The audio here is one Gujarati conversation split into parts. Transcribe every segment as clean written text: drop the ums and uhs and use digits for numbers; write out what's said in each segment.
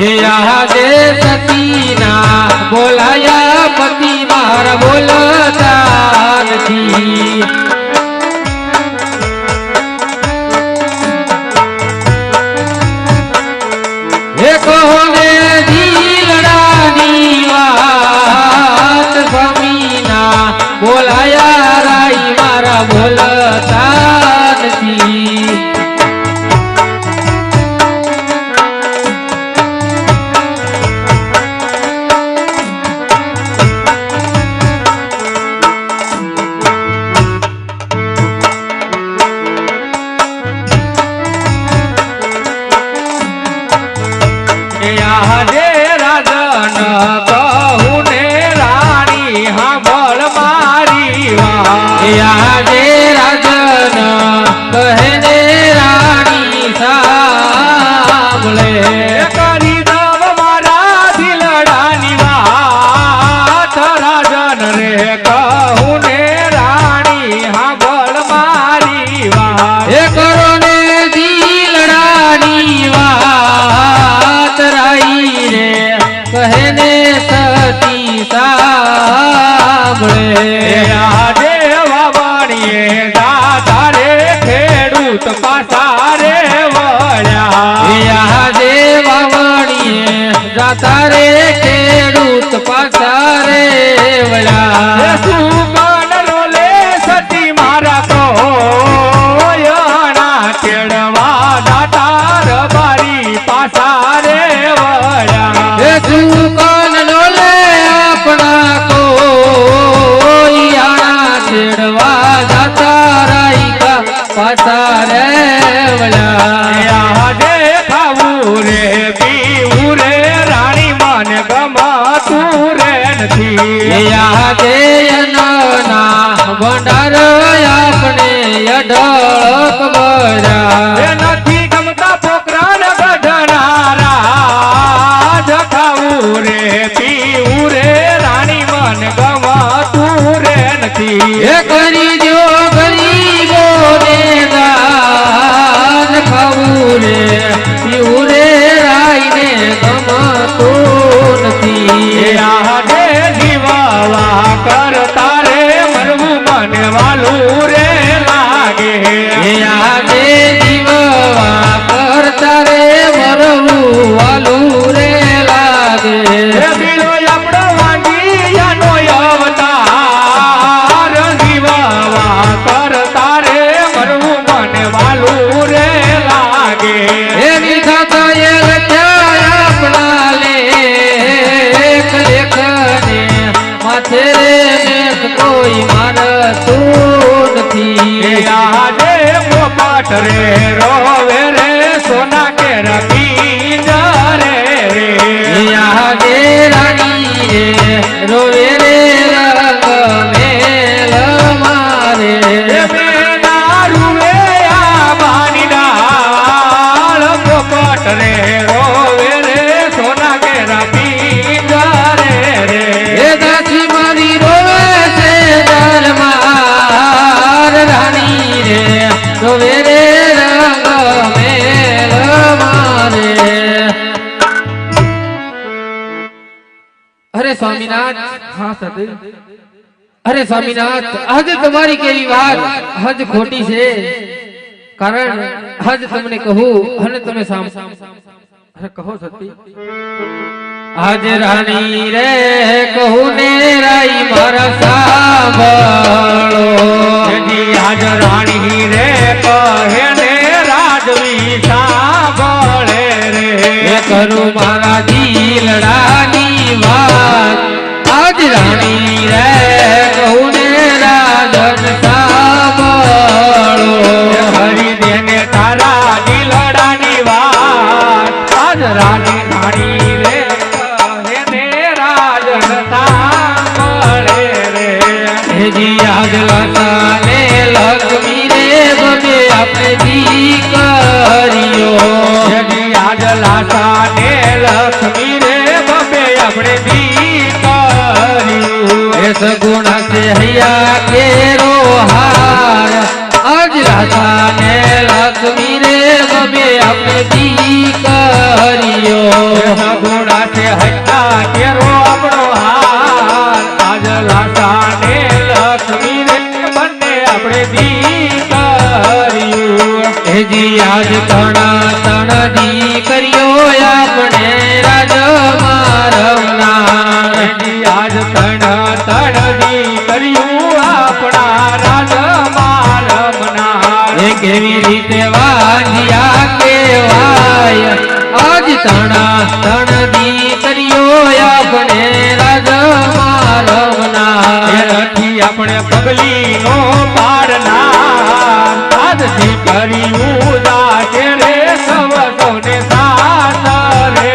આજે સતીના બોલાયા પતિ મારા બોલતા નથી હે કોને દિલડાની વાત સ્વામીના બોલાયા રાઈ મારા બોલતા નથી આજે રાજન કહું ને રાણી હાંભળ મારી વાત આજે રાજન કહે ને રાણી સાંભળે કરી દવ મારા દિલડાની વાત રાજન રે કહું ને રાણી હાંભળ મારી વાત એ કરો ને દિલડાની વાત कहने सती सांभळे આજે વાવણીએ દાદા રે ખેડૂત પાસા રે વળ્યા આજે વાવણીએ દાદા રે ખેડૂત પાસા રે વળ્યા સુમન રોલે સતી મારા કોયણા કેળવા દાદા રબારી પાસા રે સુકન નોલે આપણા કોયણા છેડવા જાતા રાઈકા પાછા રે વળ્યા આજે ખાવું રે પીવું રે રાણી મને ગમતું રે નથી આજે અન્નના ભંડાર આપણે અઢળક ભર્યા નથી ગમતા પોકરાન ગઢનારા ખાવું રે પીવું રે રાણી મન ગવાતું રે નથી એ કરી દો ગરીબો ને દાન ખાવું રે પીવું રે રાઈને ગમતું નથી આજે જીવાવા કરતા રે મરવું મને વાલું રે લાગે આજે જીવાવા કરતા રે મરવું વાલું રે આપણો વાંગીયાનો અવતાર જીવાવા કરતા રે મરવું મને વાલું રે લાગે એવી થતા એ લખ્યા આપણા લેખ લેખને માથે રે કોઈ માનતું નથી આજે પોપટ રે રોવે રે સોના કે રબી રે આજે રાણી રે રોવે રે રંગ મેલ મારે રૂવે આ બાની ડાળ પોપટ રે રોવે રે સોના કે રબી રે એ દાસી મારી રોવે છે દરમાર રાણી રે રોવે રે રંગ મેલ મારે अरे स्वामीनाथ हाँ सती अरे स्वामीनाथ हज तुम्हारी केवी बात हज खोटी से कारण हज तुमने कहू हने तुम्हें साम अरे कहो सती आज रानी रे कहू ने राई मारा सांभळो जी आज रानी रे कहे ने राजवी सांभळे रे करू मारा दिलडानी વાત આજ રાણી રે કહું ને રાજન સાંભળો હરી દેને તારા દિલડાની વાત આજ રાણી રાણી રે કહે ને રાજન સાંભળે રે હેજી આજ લતા ને લક્ષ્મી રે બને આપણે દીકરીઓ હેજી આજ લતા ને લક્ષ્મી રે બને આપણે सगुण से हैया केरो हार आज राधा ने लक्ष्मी रे बबे આપણે દીકરીઓ સગુણા છે હટ્ટા કેરો આપણો હાર આજ લાટા ને લક્ષ્મી રે બંને આપણે દીકરીઓ હેજી આજ તણ દીકરીઓ આપણે રાજમાં રમનાર આજ તણ દીકરીઓ આપણા રાજમાં રમનાર કેવી રીતે વાંધિયા કેવાય આજ તણ દીકરીઓ આપણે રાજમાં રમનાર નથી આપણે પગલી નો પાડનાર આજ દીકરીઓ જાગે રે સૌ સૌને સાથ રે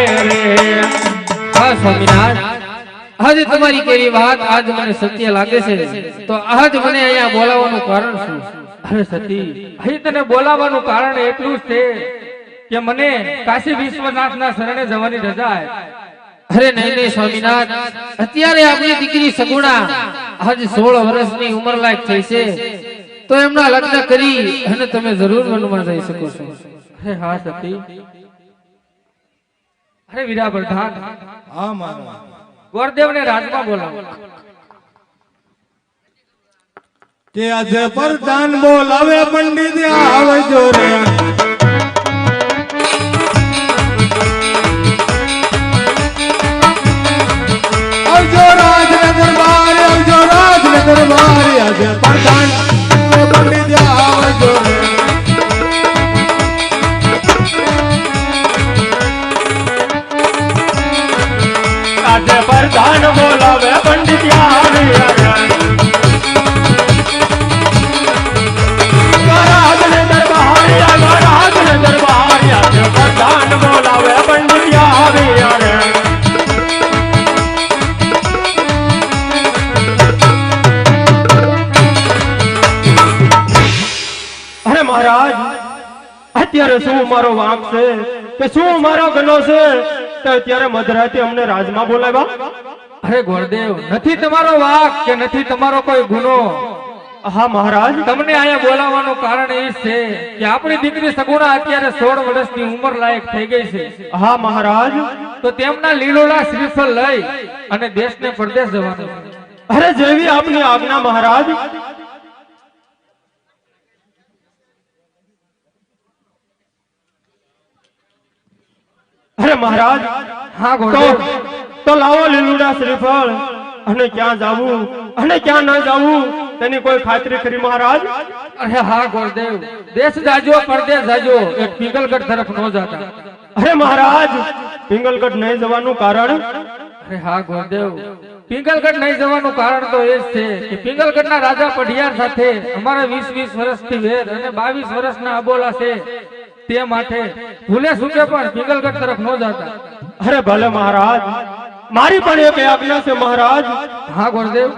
હા સ્વામિનાથ આજ તમારી કેવી વાત આજ મને સત્ય લાગે છે તો આજ મને અહીંયા બોલાવવાનું કારણ શું? અરે સતી અહીં તને બોલાવવાનું કારણ એટલું જ છે કે મને કાશી વિશ્વનાથના શરણે જવાની રજા અરે નહીં સ્વામિનાથ અત્યારે આપણી દીકરી સગુણા આજ 16 વર્ષની ઉંમર લાયક થઈ છે તો એમના લગ્ન કરી અને તમે જરૂર વનમાં જઈ શકો છો. અરે હા સતી અરે વીરા પ્રધાન હા મારા ગોરદેવને રાજમાં બોલાવો કે આજે પ્રધાન બોલાવે પંડિત આવજો રે આવજો રાજને દરબાર આવજો રાજને દરબાર આજે પ્રધાન પંડિત આવજો રે આજે પ્રધાન બોલાવે પંડિત રાજને દરબાર રાજને દરબાર આજે પ્રધાન બોલાવે પંડિત અરે મહારાજ અત્યારે શું મારો વાંક છે કે શું મારો ગનો છે તો અત્યારે મધરાતે અમને રાજમાં બોલાવ્યા? અરે ગોરદેવ નથી તમારો વાંક કે નથી તમારો કોઈ ગુનો. હા મહારાજ તમને અહીંયા બોલાવવાનું કારણ એ છે કે આપણી દીકરી સગુણા અત્યારે 16 વર્ષની ઉંમર લાયક થઈ ગઈ છે. હા મહારાજ તો તેમના લીલોલા શ્રીફળ લઈ અને દેશને પરદેશ જવાનું છે. અરે જેવી આપની આજ્ઞા મહારાજ. અરે મહારાજ હા ગોરદેવ તો લાવો લીલુડા શ્રીફળ અને ક્યાં જાવું અને ક્યાં ન જાવું તેની કોઈ ખાતરી ખરી મહારાજ? અરે હા ગોરદેવ દેશ જાજો પરદેશ જાજો એક પિંગલગઢ તરફ ન જાતા. અરે મહારાજ પિંગલગઢ નહીં જવાનું કારણ? અરે હા ગોરદેવ પિંગલગઢ નહીં જવાનું કારણ તો એ જ છે કે પિંગલગઢના રાજા પઢિયાર સાથે અમારા 20 વર્ષથી વેર અને 22 વર્ષના અબોલા છે તે માટે ભૂલે સુકે પણ પિંગલગઢ તરફ ન જાતા. અરે ભલે મહારાજ મારી પણ એક આજ્ઞા છે મહારાજ. હા ગોરદેવ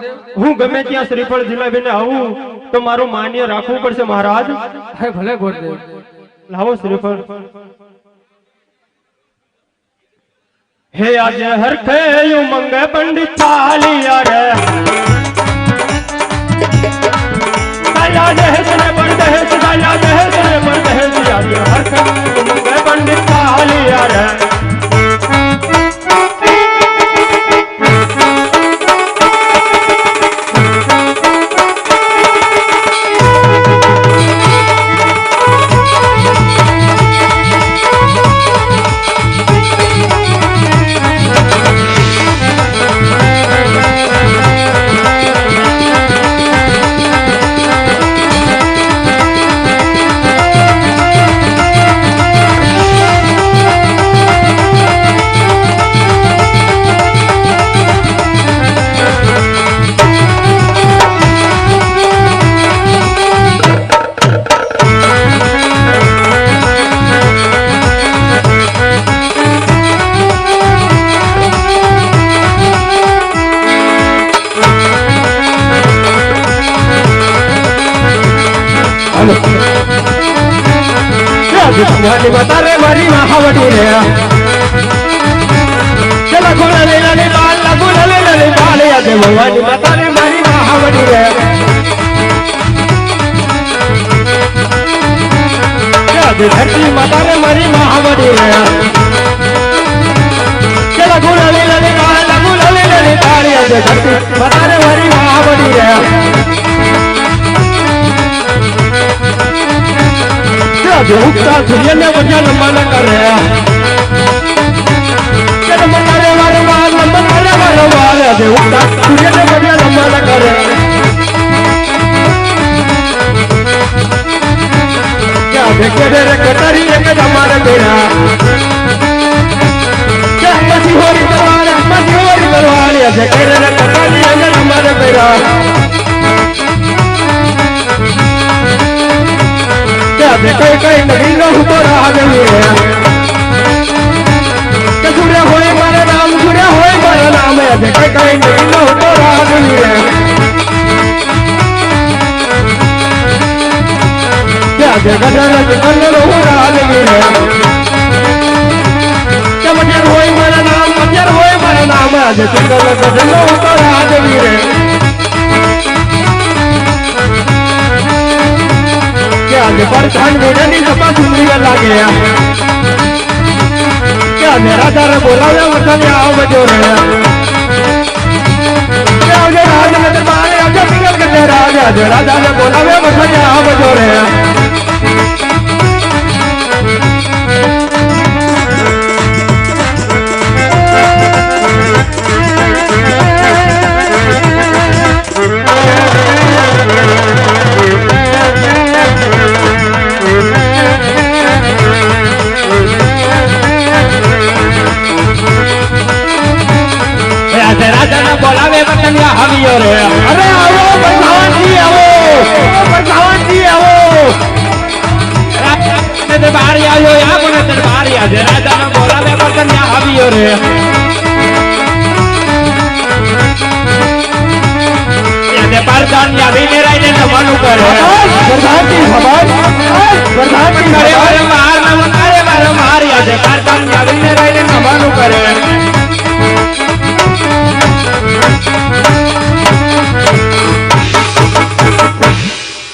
હું ગમે ત્યાં શ્રીફળ જિલાબીને આવું તો મારું માન્ય રાખવું પડશે મહારાજ. અરે ભલે ગોરદેવ લાવો શ્રીફળ. હે આજે હરખે ઉમંગ પંડિત ચાલિયા રે દાયા દહેજ ને પરદેશ દાયા દહેજ ને પરદેશ આજે હરખે ઉમંગ પંડિત ચાલિયા રે बतारे मरी महावटी रे चला खोला ले ले बाल लगुला ले बाल या दे भवानी बतारे मरी महावटी रे આજે ધરતી માતા રે મારી મહાવડી રે કે લગુ લલી લલી તાળી આજે ધરતી માતા રે મારી મહાવડી રે આજે ઉગતા સૂર્યને વજન મન કરે કે નમન રે વારંવાર આજે ઉગતા સૂર્યને વજન મન કરે રે કટારી એક તમારે બેરા મસી હોરી કરવાળી આજે કેરે રે કટારી એક તમારે બેરા આજે કઈ નહીં નો હું તો રાહ ગઈ કે સૂર્ય હોય મારા નામ આજે કઈ નહીં નો હું તો રાહ ગઈ આજે ગઢડા કલ્લો હું રાજગીર કે મજર હોય મારા નામ આજે સિંગલ ગઢડો હું તો રાજગીર કે આજે પરખાન મોઢાની સપા સુંદરી લાગે કે આજે રાજા બોલાવ્યા વતન આવજો રે કે આજે રાજનગર માં આજે સિંગલ ગઢે રાજા બોલાવ્યા વતન આવજો રે બોલાવે બટનિયા હવિયો રે અરે આવો પ્રધાનજી આવો દરબારી આવ્યો આપણે દરબારી આજે રાજાને બોલાવે બટનિયા હવિયો રે એને પરદાન આવીને રાઈને જમવાનું કરે પ્રધાનજી કરે વારંવાર આજે પરદાન આવીને રાઈને જમવાનું કરે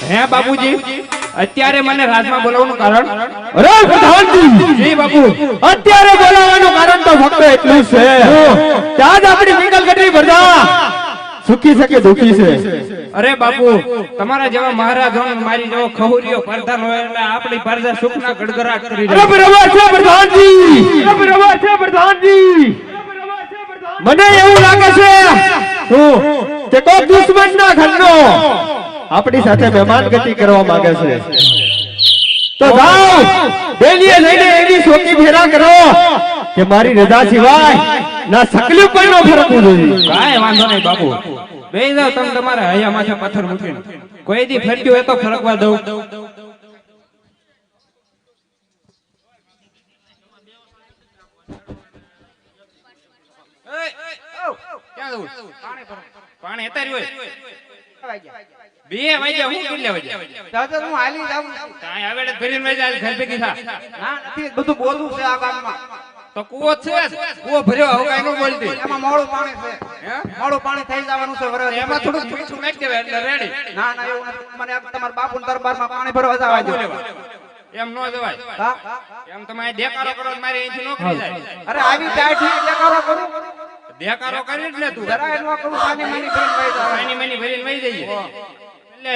હે બાબુજી અત્યારે મને રાજમાં બોલાવવાનું કારણ અરે પ્રધાનજી જી બાપુ અત્યારે બોલાવવાનું કારણ તો ફક્ત એટલું છે કે આજ આપણી સિંગલ ગઢડી પ્રજા સુખી છે કે દુખી છે અરે બાપુ તમારા જેવા મહારાજો મારી જેવો ખહુરીઓ પ્રધાન હોય એટલે આપણી પ્રજા સુખના ગડગડાટ કરી રહી બરાબર છે પ્રધાનજી મને એવું લાગે છે કે કોઈ દુશ્મનના ઘરનો આપણી સાથે મહેમાન ગતિ કરવા માંગે છે તો જાઓ ડેલીએ લઈને એવી શોકી ફેરા કરો કે મારી રજા સિવાય ના સકલી કોઈ નો ફરકવું જોઈએ કાંઈ વાંધો નહીં બાપુ બેહી જાવ તમે તમારા હૈયા માથે પથ્થર મૂકીને કોઈ દી ફરક્યું હોય તો ફરકવા દઉં પાણી અત્યારે હોય 2 વાગ્યા હું કેટલા વાગ્યા દાદા હું હાલી જાઉં કાંઈ આવેડે ફરીને વાગ્યા ઘર ભેગી થા ના નથી બધું બોલું છે આ ગામમાં તો કૂવો છે કૂવો ભર્યો હવે કાંઈ ન બોલતી એમાં મોળું પાણી છે મોળું પાણી થઈ જવાનું છે વરસ એમાં થોડું મીઠું નાખી દેવાય એટલે રેડી ના એવું નથી મને તમારા બાપુના દરબારમાં પાણી ભરવા જવા દો એમ નો જવાય હા એમ તમે દેકારો કરો મારી અહીંથી નોકરી જાય અરે આવી જાય ઠીક દેખાડો કરું દેકારો કરી જ ને તું જરા એનો કરું સાની માની ભરીને વઈ જાવ સાની માની ભરીને વઈ જઈએ લે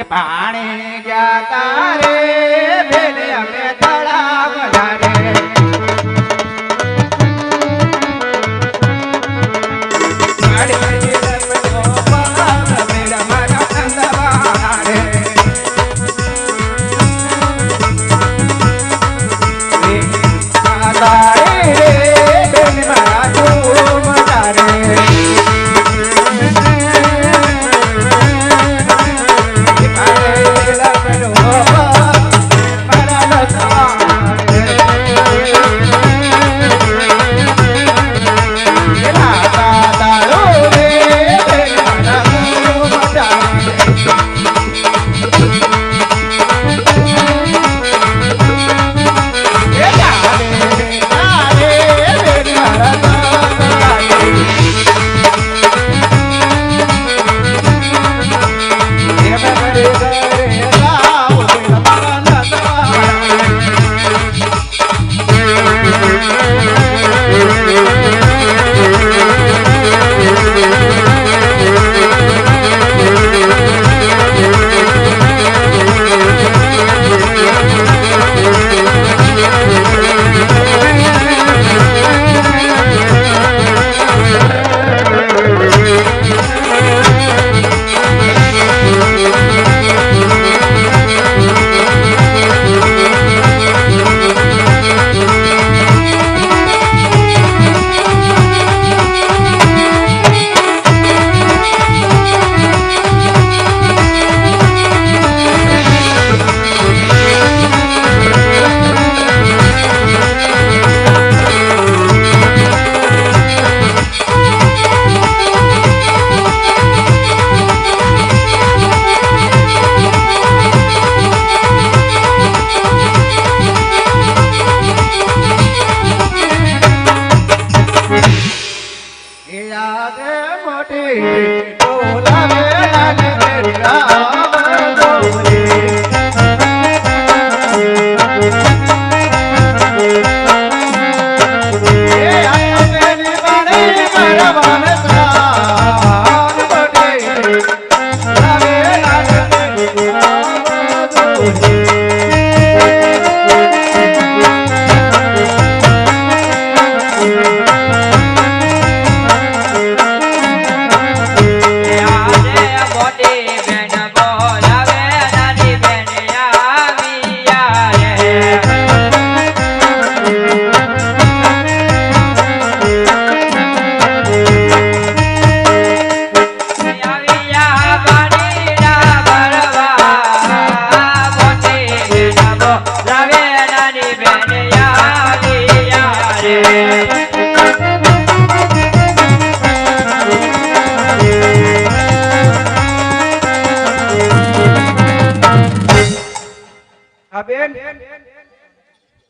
પાણી ગયા તારે ભેલે અમે તળાવ ધારે બોલાવે નાની બેન રામ જોરે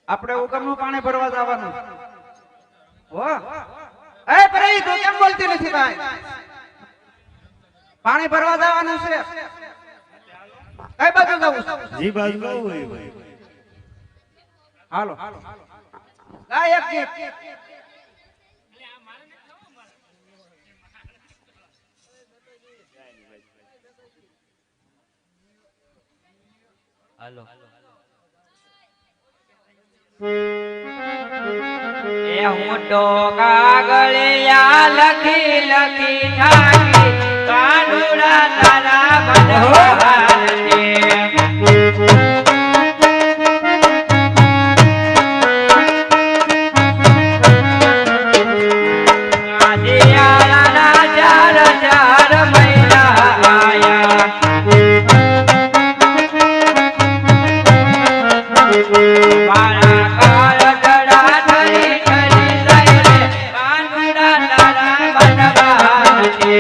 આપણે ઉગમનું પાણી ભરવા જવાનું હો એ પરેઈ તું કેમ બોલતી નથી ભાઈ પાણી ભરવા જવાનું છે કઈ બાજુ જવું જી બાજુ હોય હાલો ગાય એક ગીત હાલો એ હું તો કાગળિયા લખી લખી થાકી કાનુડા તારા બનવાને આદિયાળાના ચાર ચાર મહિના આયા મારા કાળગડા ધરી ધરી લઈને કાનુડા તારા બનવાને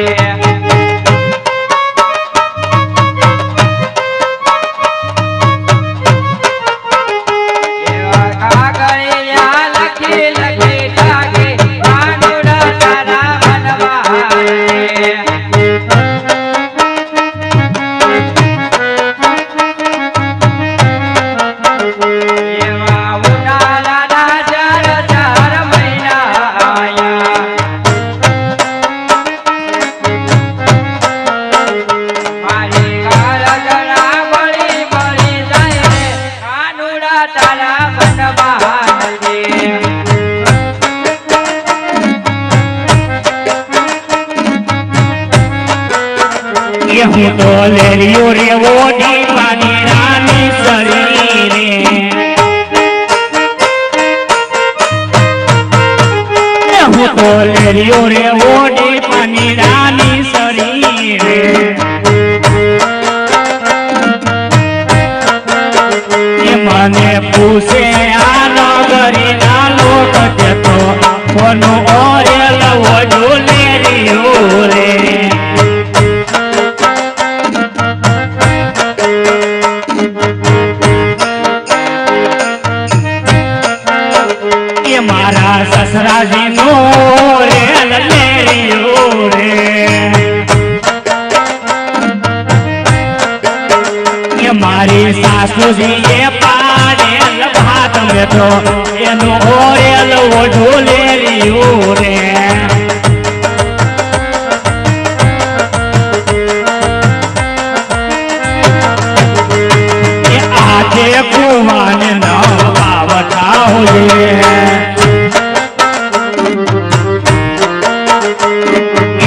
એવા કાગળિયા લખી લખી થાકી કાનુડા તારા બનવાને એવા ઉનાળાના ચાર ચાર મહિના આયા મારી કાળગડા બળી બળી જાય કાનુડા તારા બનવાને એ હું તો લેરિયો રે ઓડી પાની રાની શરીરે એ હું તો લેરિયો રે ઓડી પાની રાની શરીરે એ મને પૂછે આ નગરી ના લોક તે તો કોનો ઓરેલ ઓડો લેરિયો રે એ મારા સસરાજી નો રે લેરિયો રે એ મારી સાસુજી એ પાડેલ ભાત મેં તો એનો ઓરેલ ઓઢો લેરિયો રે એ આજે કુવાને નવા વટાવો રે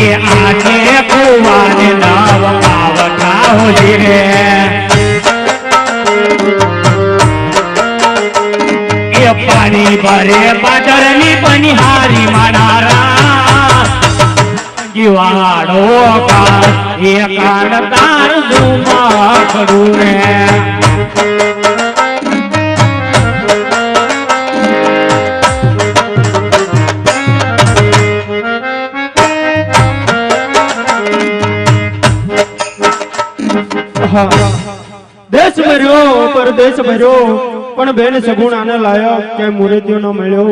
એ આજે કુવાને નવા વટાવો રે એ પાણી ભરે પાદરની પનિહારી મારા જીવાડો કા એ કાન તાર ઝુમા કરું રે દેશ ભર્યો પરદેશ ભર્યો પણ બેન સગુણાને લાયક કે મૂર્તિઓ ન મળ્યો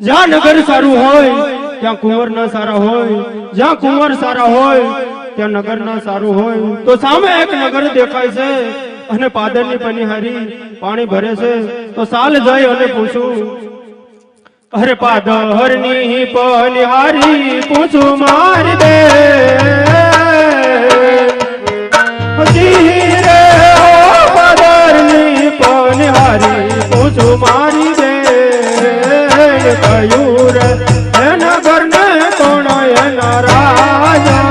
જ્યાં નગર સારું હોય ત્યાં કુંવર ના સારા હોય, જ્યાં કુંવર સારા હોય ત્યાં નગર ના સારું હોય. તો સામે એક નગર દેખાય છે અને પાદરની પનિહારી પાણી ભરે છે. તો સાલ જઈ અને પૂછું, અરે પાદરની પનિહારી પૂછું મારી બે રે પાદરની પનિહારી પૂછું મારી બે કયું રે એ નગર ને કોણ એના રાજવીર.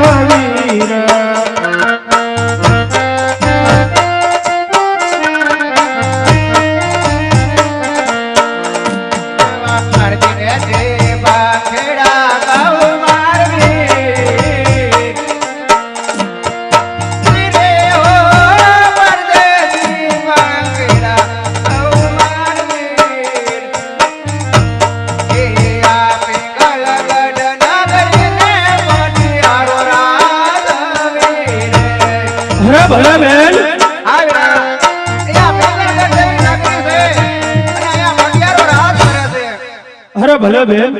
ભલે બેન, અરે ભલે બેન,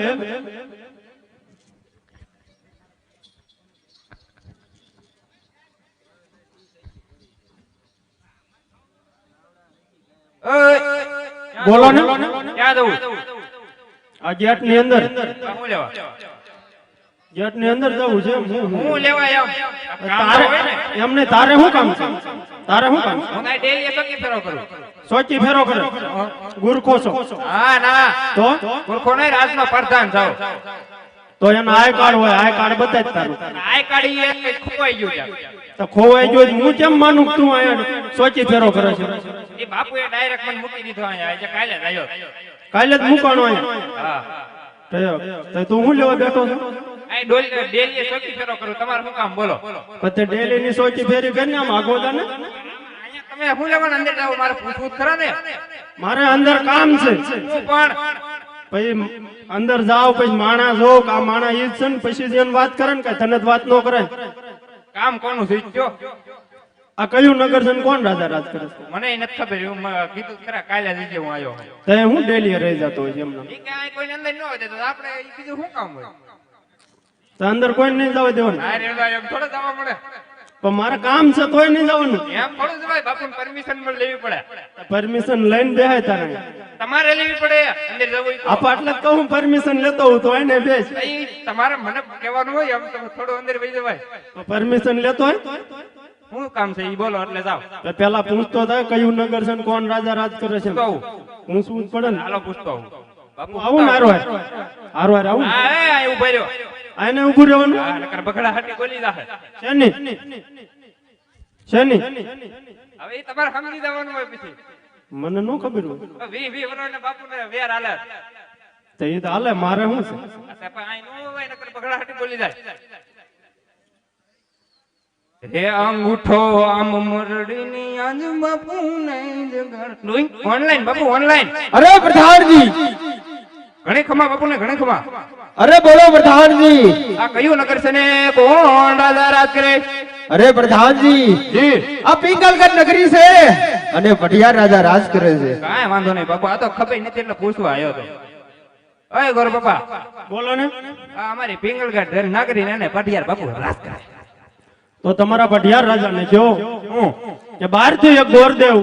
બોલો ને. ક્યાં જવું? આ ગેટ ની અંદર, હું લેવા? ગેટ ની અંદર જવું છે. હું લેવા આવ? કામ તારે હોય ને. એમને તારે શું કામ છે? તારે શું કામ છે? હું કાંઈ daily ચોકી ફેરો કરું. સોચી ફેરો કરે, ગુરખો છો હા ના, તો મૂર્ખો નહીં, રાજનો પ્રધાન થાવ. તો એનો આઈ કાર્ડ હોય, આઈ કાર્ડ બતાય જ તારું. આઈ કાર્ડ ઈ એક ખોવાઈ ગયું છે. તો ખોવાઈ ગયો જ. હું કેમ માનું કે તું અહીંયા સોચી ફેરો કરે છે? એ બાપુએ ડાયરેક્ટ મને મૂકી દીધો અહીંયા, આજે કાલે જ આવ્યો. કાલે જ મૂકવાનો અહીંયા. હા, તો તું શું લેવા બેઠો છો? આ daily ચોકી ફેરો કરું. તમારે શું કામ બોલો? પછી ડેલી ની સોચી ફેરી કરીને આમ આગો જા ને. અહીંયા તમે શું લેવાના અંદર જાવ? મારે પૂછવું જ ખરા ને. મારે અંદર કામ છે. હું પણ પછી અંદર જાવ, પછી માણા જો કે આ માણા ઈ જ છે ને, પછી જેને વાત કરે ને, કઈ તને જ વાત ન કરે. કામ કોનું શીખ્યો? આ કયું નગર છે ને કોણ રાજા રાજ કરે છે? મને ય નથી ખબર. હું કીધું તો ખરા, કાલે જ હું આવ્યો. તો હું ડેલી રહી જતો હોય છે એમને. ઈ કાંઈ કોઈને અંદર ન હોય તો આપણે ઈ બીજું શું કામ હોય? તો અંદર કોઈ નહીં જવા દેવાનું. આ રેવા એમ થોડો જવા મળે. પણ મારે કામ છે તોય નહીં જવાનું. એમ થોડું જવાય. બાપુને પરમિશન પણ લેવી પડે. પરમિશન લઈને બેહાય તારે. તમારે લેવી પડે અંદર જવું હોય તો. આપા એટલે જ કહું પરમિશન લેતો હું તો એને બેસ. ઈ તમારે મને કહેવાનું હોય, એમ તમે થોડું અંદર વહી જવાય. તો પરમિશન લેતો હોય શું કામ છે ઈ બોલો એટલે જાવ. તો પેલા પૂછતો થાય કયું નગર છે ને કોણ રાજા રાજ કરે છે. તો આવું. પૂછવું જ પડે ને. હાલો પૂછતો આવું. બાપુ આવું ને હારો આવું. હા એ ઉભા રહ્યો. આને ઊભું રહેવાનું. હા નકર બગડા હાટી બોલી જાહે. શેની શેની હવે ઈ તમારે સમજી જવાનું હોય પછી. મને ન ખબર હોય. 20 વર્ષના બાપુને વેર હાલે. તો એ તો હાલે, મારે શું છે? અચ્છા પણ આઈ નો હોય નકર બગડા હાટી બોલી જાય. રે અંગૂઠો આમ મરડીની આજ બાપુ નહીં જગાડ. ઓનલાઈન બાપુ ઓનલાઈન. અરે પ્રધાનજી, ઘણી ખમા બાપુને ઘણી ખમા. અરે બોલો પ્રધાનજી. આ કયું નગર છે ને કોણ રાજા રાજ કરે? અરે પ્રધાનજી, જી આ પિંગલગઢ નગરી છે અને પટિયાર રાજા રાજ કરે છે. કાંઈ વાંધો નહીં બાપુ, આ તો ખબર નથી એટલે પૂછવા આવ્યો તો. ઓય ગોર બાપા, બોલો ને. આ અમારી પિંગલગઢ નગરી ને પટિયાર બાપુ રાજ કરે. તો તમારા પઢિયાર રાજાને કહો કે બહારથી એક ગોરદેવ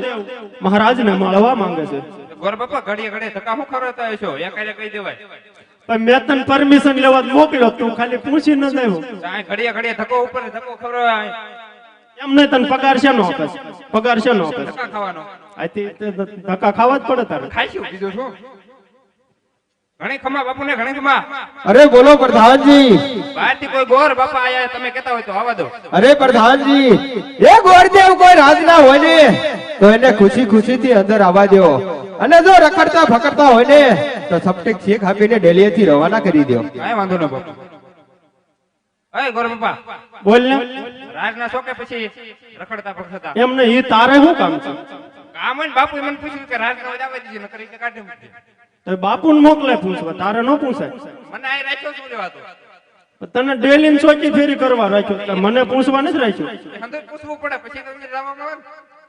મહારાજને મળવા માંગે છે. ગોર બાપા ઘડીએ ઘડીએ ધક્કા હું ખવડાવતા હશો? એકારે કહી દેવાય. પણ મેં તને પરમિશન લેવા જ મોકલ્યો, તું ખાલી પૂછી ન દેવો. કાંઈ ઘડીએ ઘડીએ ધક્કો ઉપર ધક્કો ખવડાવાય. એમ નહીં, તને પગાર શેનો આપે છે? પગાર શેનો આપે છે? ધક્કા ખાવાનો. આથી તે ધક્કા ખાવા જ પડે તારે. ખાઈશું બીજું શું? ઘણી ખમા બાપુને ઘણી ખમા. અરે બોલો પ્રધાનજી. બહારથી કોઈ ગોર બાપા આયા તમે કહેતા હોય તો આવવા દો. અરે પ્રધાનજી, એ ગોરદેવ કોઈ રાજના હોય ને તો એને ખુશી ખુશી થી અંદર આવવા દો, અને જો રખડતા ફકડતા હોય ને તો સપટેક ચેક આપીને ડેલી થી રવાના કરી દો. કાંઈ વાંધો ન બાપુ. ઓય ગોર બાપા, બોલ ને. રાજના શોકે પછી રખડતા ફકડતા એમ નહીં, ઈ તારે શું કામ છે? કામ હોય ને બાપુ મને પૂછ્યું કે રાજના હોય આવવા દીધી નકર ઈ કાઢી મૂકી. તો બાપુને મોકલે પૂછવા, તારે ન પૂછાય. મને આ રાખ્યો શું લેવાતો? તને ડેલી સોચી ફેરી કરવા રાખ્યો, એટલે મને પૂછવા નથી રાખ્યો. અંદર પૂછવું પડે પછી તો અંદર જવા મળે ને.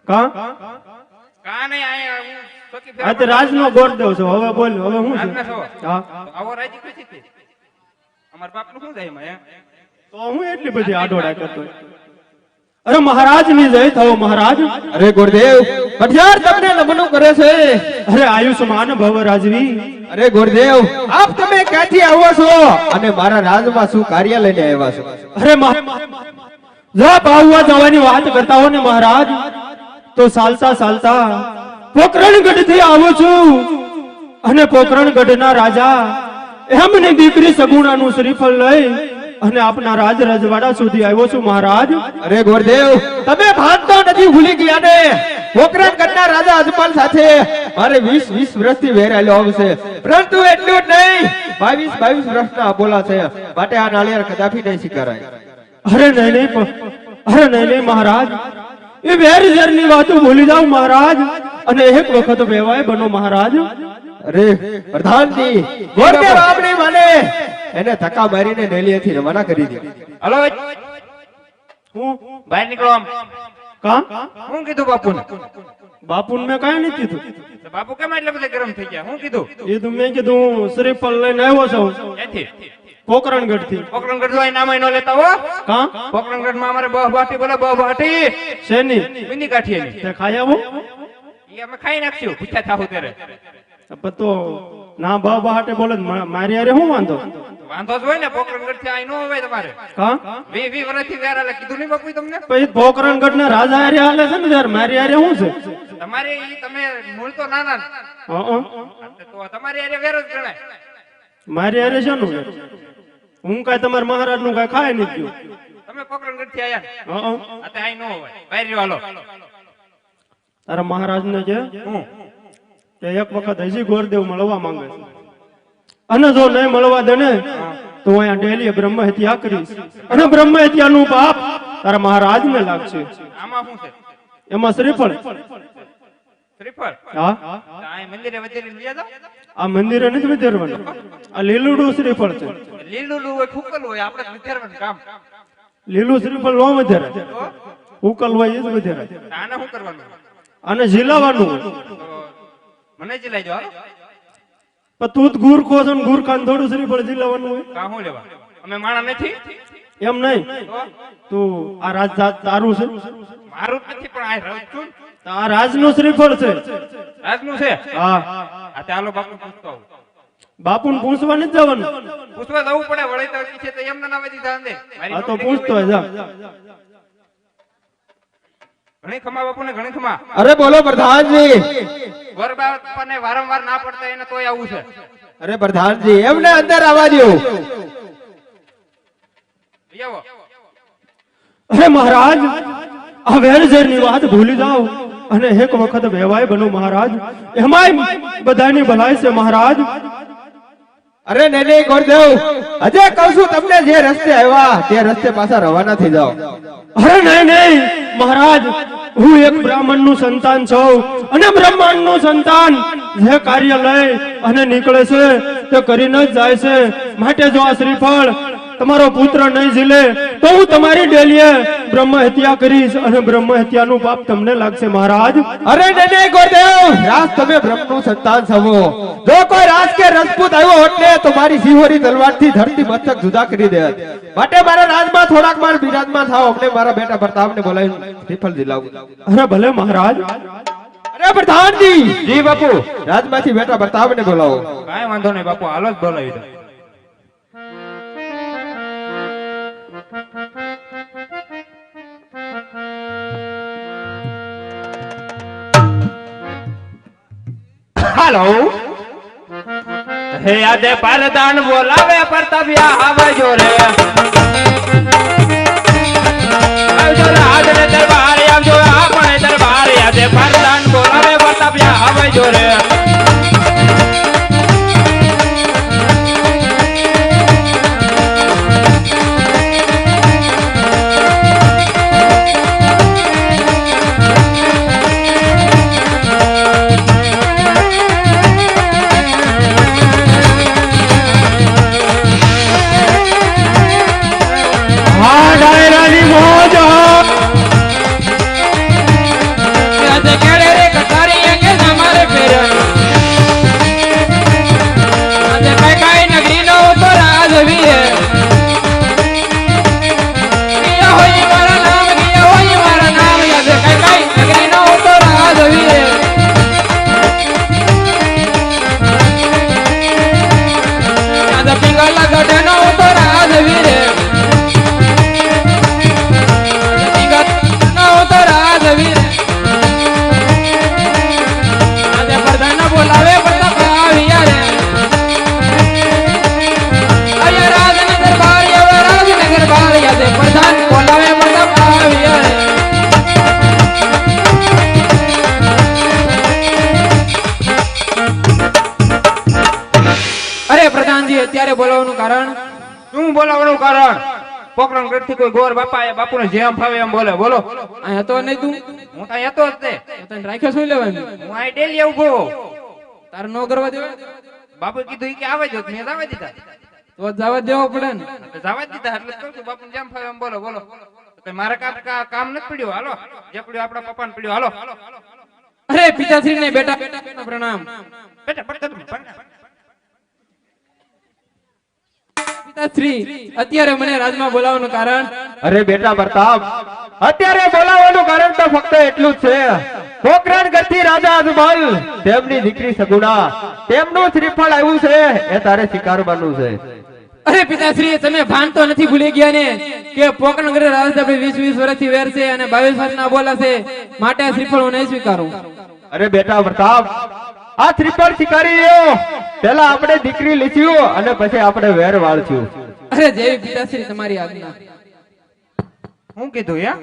કા કા નહીં આયા હું ચોકી આ તે રાજનો ગોરદેવ છે. હવે બોલ, હવે શું રાજના છે? છો? હા, આવો રાજી ખુશી થી અમાર બાપ નું શું જાય એમાં હે? તો હું એટલી બધી આડોડા કરતો હોય? અરે મહારાજ ની જય થવો મહારાજ. અરે ગુરુદેવ પઢિયાર તમને નમનું કરે છે. અરે આયુષ્માન ભવ રાજવી. અરે ગુરુદેવ આપ તમે ક્યાંથી આવો છો અને મારા રાજમાં શું કાર્ય લઈને આવ્યા છો? અરે જો પાવવા જવાની વાત કરતા હો ને મહારાજ, તો ચાલતા ચાલતા પોકરણગઢ થી આવું છું અને પોકરણગઢ ના રાજા એમની દીકરી સગુણાનું શ્રીફળ લઈ અને આપના રાજ રજવાડા સુધી આવ્યો છું મહારાજ. અરે ગુરુદેવ તમે ભાનતો નથી ભૂલી ગયા ને પોકરણગઢના રાજા અજમલ સાથે મારે 20 વર્ષથી વેરાયેલો આવશે, પરંતુ એટલું જ નહીં 22 વર્ષના બોલા છે, માટે આ નાળિયેર કદાપી નહીં સ્વીકારાય. અરે નહીં મહારાજ, એ વેર ની વાતો ભૂલી જાઓ મહારાજ અને એક વખત વેવાય બનો મહારાજ. અરે પ્રધાનજી ગુરુદેવ આપણી માને એને ધક્કા મારીને ડેલીએથી રવાના કરી દે. હલો હું બહાર નીકળો આમ. કા હું કીધું બાપુને? બાપુને મેં કઈ નથી કીધું. તો બાપુ કેમ એટલે બધા ગરમ થઈ ગયા? હું કીધું? એ તો મેં કીધું શ્રીફળ લઈને આવ્યો છું એથી પોકરણગઢ થી. પોકરણગઢ જો નામ નો લેતા હો. કા પોકરણગઢ માં અમારે બહ બાટી બોલે, બહ બાટી શેની બિંદી કાઠીની. તે ખાઈ આવો. ઈ અમે ખાઈ નાખશું ભૂખ્યા થાવું ત્યારે. પણ તો ના બાબા હાટે બોલે તો મારી હારે શું વાંધો? વાંધો જ હોય ને, પોકરણગઢ થી આઈ નો હોય તમારે. કા 20 વર્ષથી વેર હાલે, કીધું નહીં બાપુ તમને? પછી પોકરણગઢ ના રાજા હારે હાલે છે ને યાર, મારી હારે શું છે? તમારે ઈ તમે મૂળ તો નાના તો તમારી હારે વેર જ ગણાય. મારી હારે શાનું છે? હું કઈ તમારા મહારાજ નું કઈ ખાય નથી ગયું. તમે પોકરણગઢ થી આયા આ આઈ નો હોય, બહાર રહ્યો હાલો. તારા મહારાજ ને કે કે એક વખત હજી ગોરદેવ મળવા માંગે છે, અને જો નહીં મળવા દે ને તો અહીંયા ડેલી બ્રહ્મ હત્યા કરીશ, અને બ્રહ્મ હત્યા નું પાપ તારા મહારાજ ને લાગશે. આમાં શું છે? એમાં શ્રીફળ. શ્રીફળ હા આ મંદિરે વધેરી લઈ જાવ. આ મંદિરે નથી વિધેરવાનું, આ લીલુડું શ્રીફળ છે. લીલું હોય ફૂકલ હોય, આપણે વિધેરવાનું કામ. લીલું શ્રીફળ નો વધેરે, ઉકલ હોય એ જ વધેરે. આને શું કરવાનું? આને ઝીલાવાનું હોય. મને જ લઈ જાવ. પણ તું જ ગુર ખો છો ને ગુર ખાન થોડું શ્રીફળ ઝીલાવાનું હોય. કામ હું લેવા? અમે માણા નથી. એમ નહીં, તું આ રાજ તારું છે, મારું જ નથી, પણ આ રાજ છું. આ રાજનું શ્રીફળ છે. રાજનું છે? હા આ તે હાલો બાપુ પૂછતો આવું. બાપુને પૂછવા નથી જવાનું. પૂછવા જવું પડે, વળી તો છે તો એમને નામે દીધા દે. આ તો પૂછતો હોય જા. ઘણી ખમા બાપુને ઘણી ખમા. અરે બોલો પ્રધાનજી. વર બાપાને વારંવાર ના પડતા એને તોય આવું છે. અરે પ્રધાનજી એમને અંદર આવવા દો. આવો. અરે મહારાજ, આ વેરઝેર ની વાત ભૂલી જાઓ અને એક વખત વેવાય બનો મહારાજ, એમાંય બધાની ભલાઈ છે મહારાજ. અરે નહીં ગુરુદેવ, હજે કહું છું તમને જે રસ્તે આવ્યા તે રસ્તે પાછા રવાના થઈ જાઓ. અરે નહીં મહારાજ, હું એક બ્રાહ્મણ નું સંતાન છું અને બ્રહ્માંડ નું સંતાન જે કાર્ય લઈ અને નીકળે છે તે કરીને જ જાય છે. માટે જો આ શ્રીફળ તમારો પુત્ર નહીં ઝીલે તો હું તમારી ડેલીએ બ્રહ્મ હત્યા કરીશ અને બ્રહ્મ હત્યાનું પાપ તમને લાગશે મહારાજ. અરે નહીં ગુરુદેવ, રાજ તમે બ્રહ્મનું સંતાન છો. જો કોઈ રાજ કે રજપૂત આવ્યો હોત ને તો મારી સિંહોરી તલવારથી ધરતી મસ્તક જુદા કરી દે. માટે મારા રાજમાં થોડાક માર બિરાજમાન થાવ, અમને મારા બેટા પ્રતાપને બોલાવી શ્રીફળ દિલાવું. અરે ભલે મહારાજ. અરે પ્રધાનજી. જી બાપુ. રાજમાંથી બેટા પ્રતાપને બોલાવો. કાંઈ વાંધો નહીં બાપુ, હાલો જ બોલાવી દો. હાલો હે આજે પરદાન બોલાવે પ્રતાપિયા આવજો રે, આવજો રે આજને દરબાર આવજો, આપણે દરબાર આજે પરદાન બોલાવે પ્રતાપિયા આવજો રે. ગલ ગઢનો તો રાજવીરે ગઢનો તો રાજવીરે આજે પ્રધાન બોલાવે પ્રતાપ આવ્યા રે અરે રાજન દરબાર એવા રાજન દરબાર આજે પ્રધાન બોલાવે પ્રતાપ આવ્યા રે અરે પ્રધાનજી અત્યારે બોલાવવાનું કારણ શું બોલાવવાનું કારણ? પોકરણ ગઢથી કોઈ ગોર બાપા બાપુને જેમ ફાવે એમ બોલે. બોલો. અહીંયા તો નહીં તું હું તો અહીંયા તો જ તે. તને રાખ્યો શું લેવાનું હું અહીં ડેલી ઊભો. તારે નો કરવા દેવા બાપુએ કીધું ઈ કે આવે જો મેં જવા દીધા. તો જવા દેવો પડે ને તો જવા જ દીધા એટલે જ કહું છું બાપુને જેમ ફાવે એમ બોલો. બોલો. તો મારે કામ નથી પડ્યું. હાલો જે પડ્યું આપણા પપ્પાને પડ્યું. હાલો અરે પિતાશ્રી ને બેટા પ્રણામ બેટા પડતા પિતાશ્રી અત્યારે મને રાજમાં બોલાવવાનું કારણ અરે બેટા પ્રતાપ, અત્યારે બોલાવવાનું કારણ તો ફક્ત એટલું જ છે. પોકરણ ગઢથી રાજા અજમલ તેમની દીકરી સગુણા તેમનું શ્રીફળ આવ્યું છે એ તારે સ્વીકારવાનું છે. અરે પિતાશ્રી તમે ભાન તો નથી ભૂલી ગયા ને કે પોકરણગઢ રાજા આપણે 20 વર્ષથી વેર છે અને 22 વર્ષના બોલા છે માટે આ શ્રીફળ હું નહીં સ્વીકારું. અરે બેટા પ્રતાપ, આ શ્રીફળ સ્વીકારી લ્યો. પેલા આપણે દીકરી લીધ્યું અને પછી આપણે વેર વાળ્યું. અરે જેવી પિતાશ્રી તમારી આજ્ઞા. હું કીધું એમ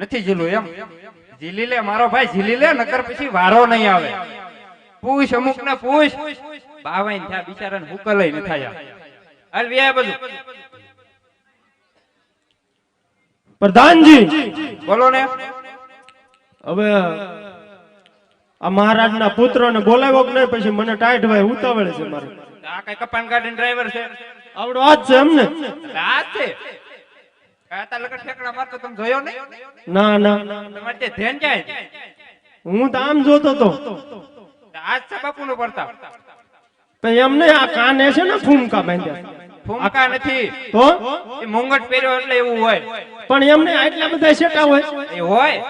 નથી ઝીલું એમ ઝીલી લે મારો ભાઈ, ઝીલી લે નકર પછી વારો નહીં આવે. પૂછ અમુક ને પૂછ. બાવાઈ થયા બિચારાને હુકલઈ ન થયા. હાલ વ્યાય બધું. પ્રધાનજી બોલો ને. હવે આ મહારાજના પુત્રને બોલાવ્યો કે નહીં, પછી મને ટાઈટ ભાઈ ઉતાવળે છે મારે. આ કઈ કપાન ગાર્ડન ડ્રાઈવર છે? આવડો આજ છે એમને? આ છે કાતા લગન ઠેકડા મારતો તમે જોયો નહીં? ના ના, તમારે તે ધ્યાન જાય. હું તો આમ જોતો તો. આજ છે બાપુનો પ્રતાપ. પણ એમને આ કાને છે ને ફૂમકા બાંધ્યા. ફૂમકા નથી તો એ મુંગટ પહેર્યો એટલે એવું હોય. પણ એમને આટલા બધા શેટા હોય. એ હોય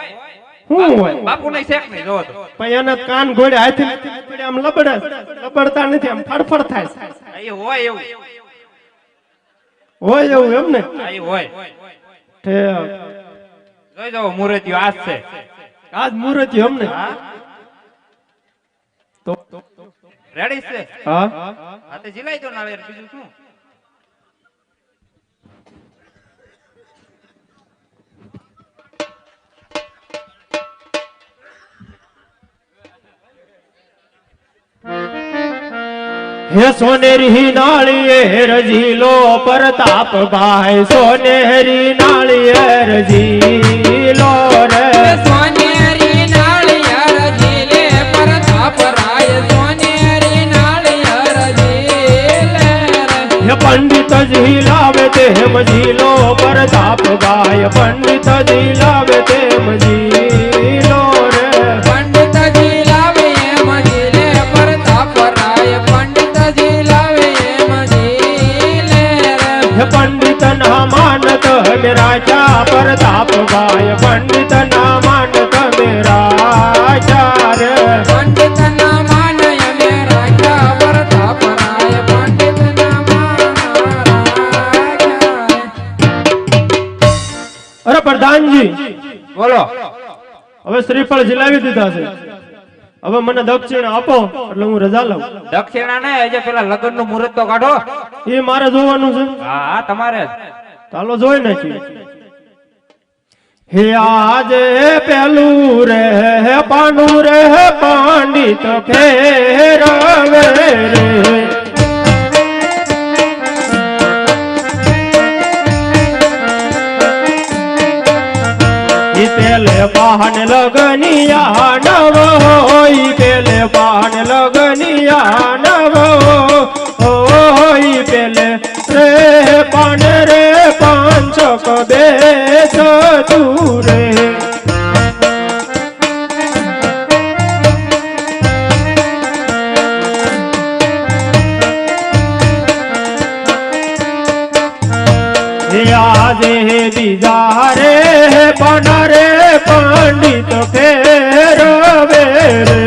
શું હોય? બાપુ નહીં શેક નહીં જોવો તો. પણ એના કાન ઘોડે હાથી આમ લબડતા નથી, આમ ફડફડ થાય. એ હોય એવું. હોય એવું એમ ને? આ એ હોય. ઠેક. જોઈ જાઓ મૂર્તિઓ આજ છે. આજ મુહૂર્ત અમને. હા તો રેડી છે. હા હાથે જીલાઈ દો નાળિયેર, બીજું શું? હે સોનેરી નાળિયેર ઝીલો પ્રતાપ ભાઈ, સોનેરી નાળિયેર ઝીલો રે. સોનેરી નાળિયેર ઝીલે પ્રતાપ રાય, સોનેરી નાળિયેર ઝીલે રે. હે પંડિત ઝીલાવે તેમ ઝીલો પ્રતાપ ભાઈ, પંડિત ઝીલાવે તેમ ઝીલો રે. પંડિત ઝીલાવે એમ ઝીલે પ્રતાપ રાય, પંડિત ઝીલાવે એમ ઝીલે રે. હે પંડિત ના માન તમે રાજા પ્રતાપ ભાઈ, પંડિત ના માન તમે રાજા રે. પંડિત ના માન અમે રાખ્યા પ્રતાપ રાય, પંડિત ના માન રાખ્યા. અરે પ્રધાનજી, બોલો. હવે શ્રીફળ ઝીલાવી દીધા છે. હવે મને દક્ષિણા આપો એટલે હું રજા લઉં. દક્ષિણા ને હજે પેલા લગ્ન નું મુહૂર્ત તો કાઢો. એ મારે જોવાનું છે. હા હા તમારે જ. ચાલો જોઈ નાખીએ. હે આજે પેલું રે પાનું રે પંડિત ફેરવે રે. પેલે પાન લગનિયા નવ હોય, પેલે પાન લગનિયા નવ હોય, પેલે રે પાન રે પાંચક બેસ તું રે. આજે દીધા રે પાન રે પંડિત ફેરવે રે.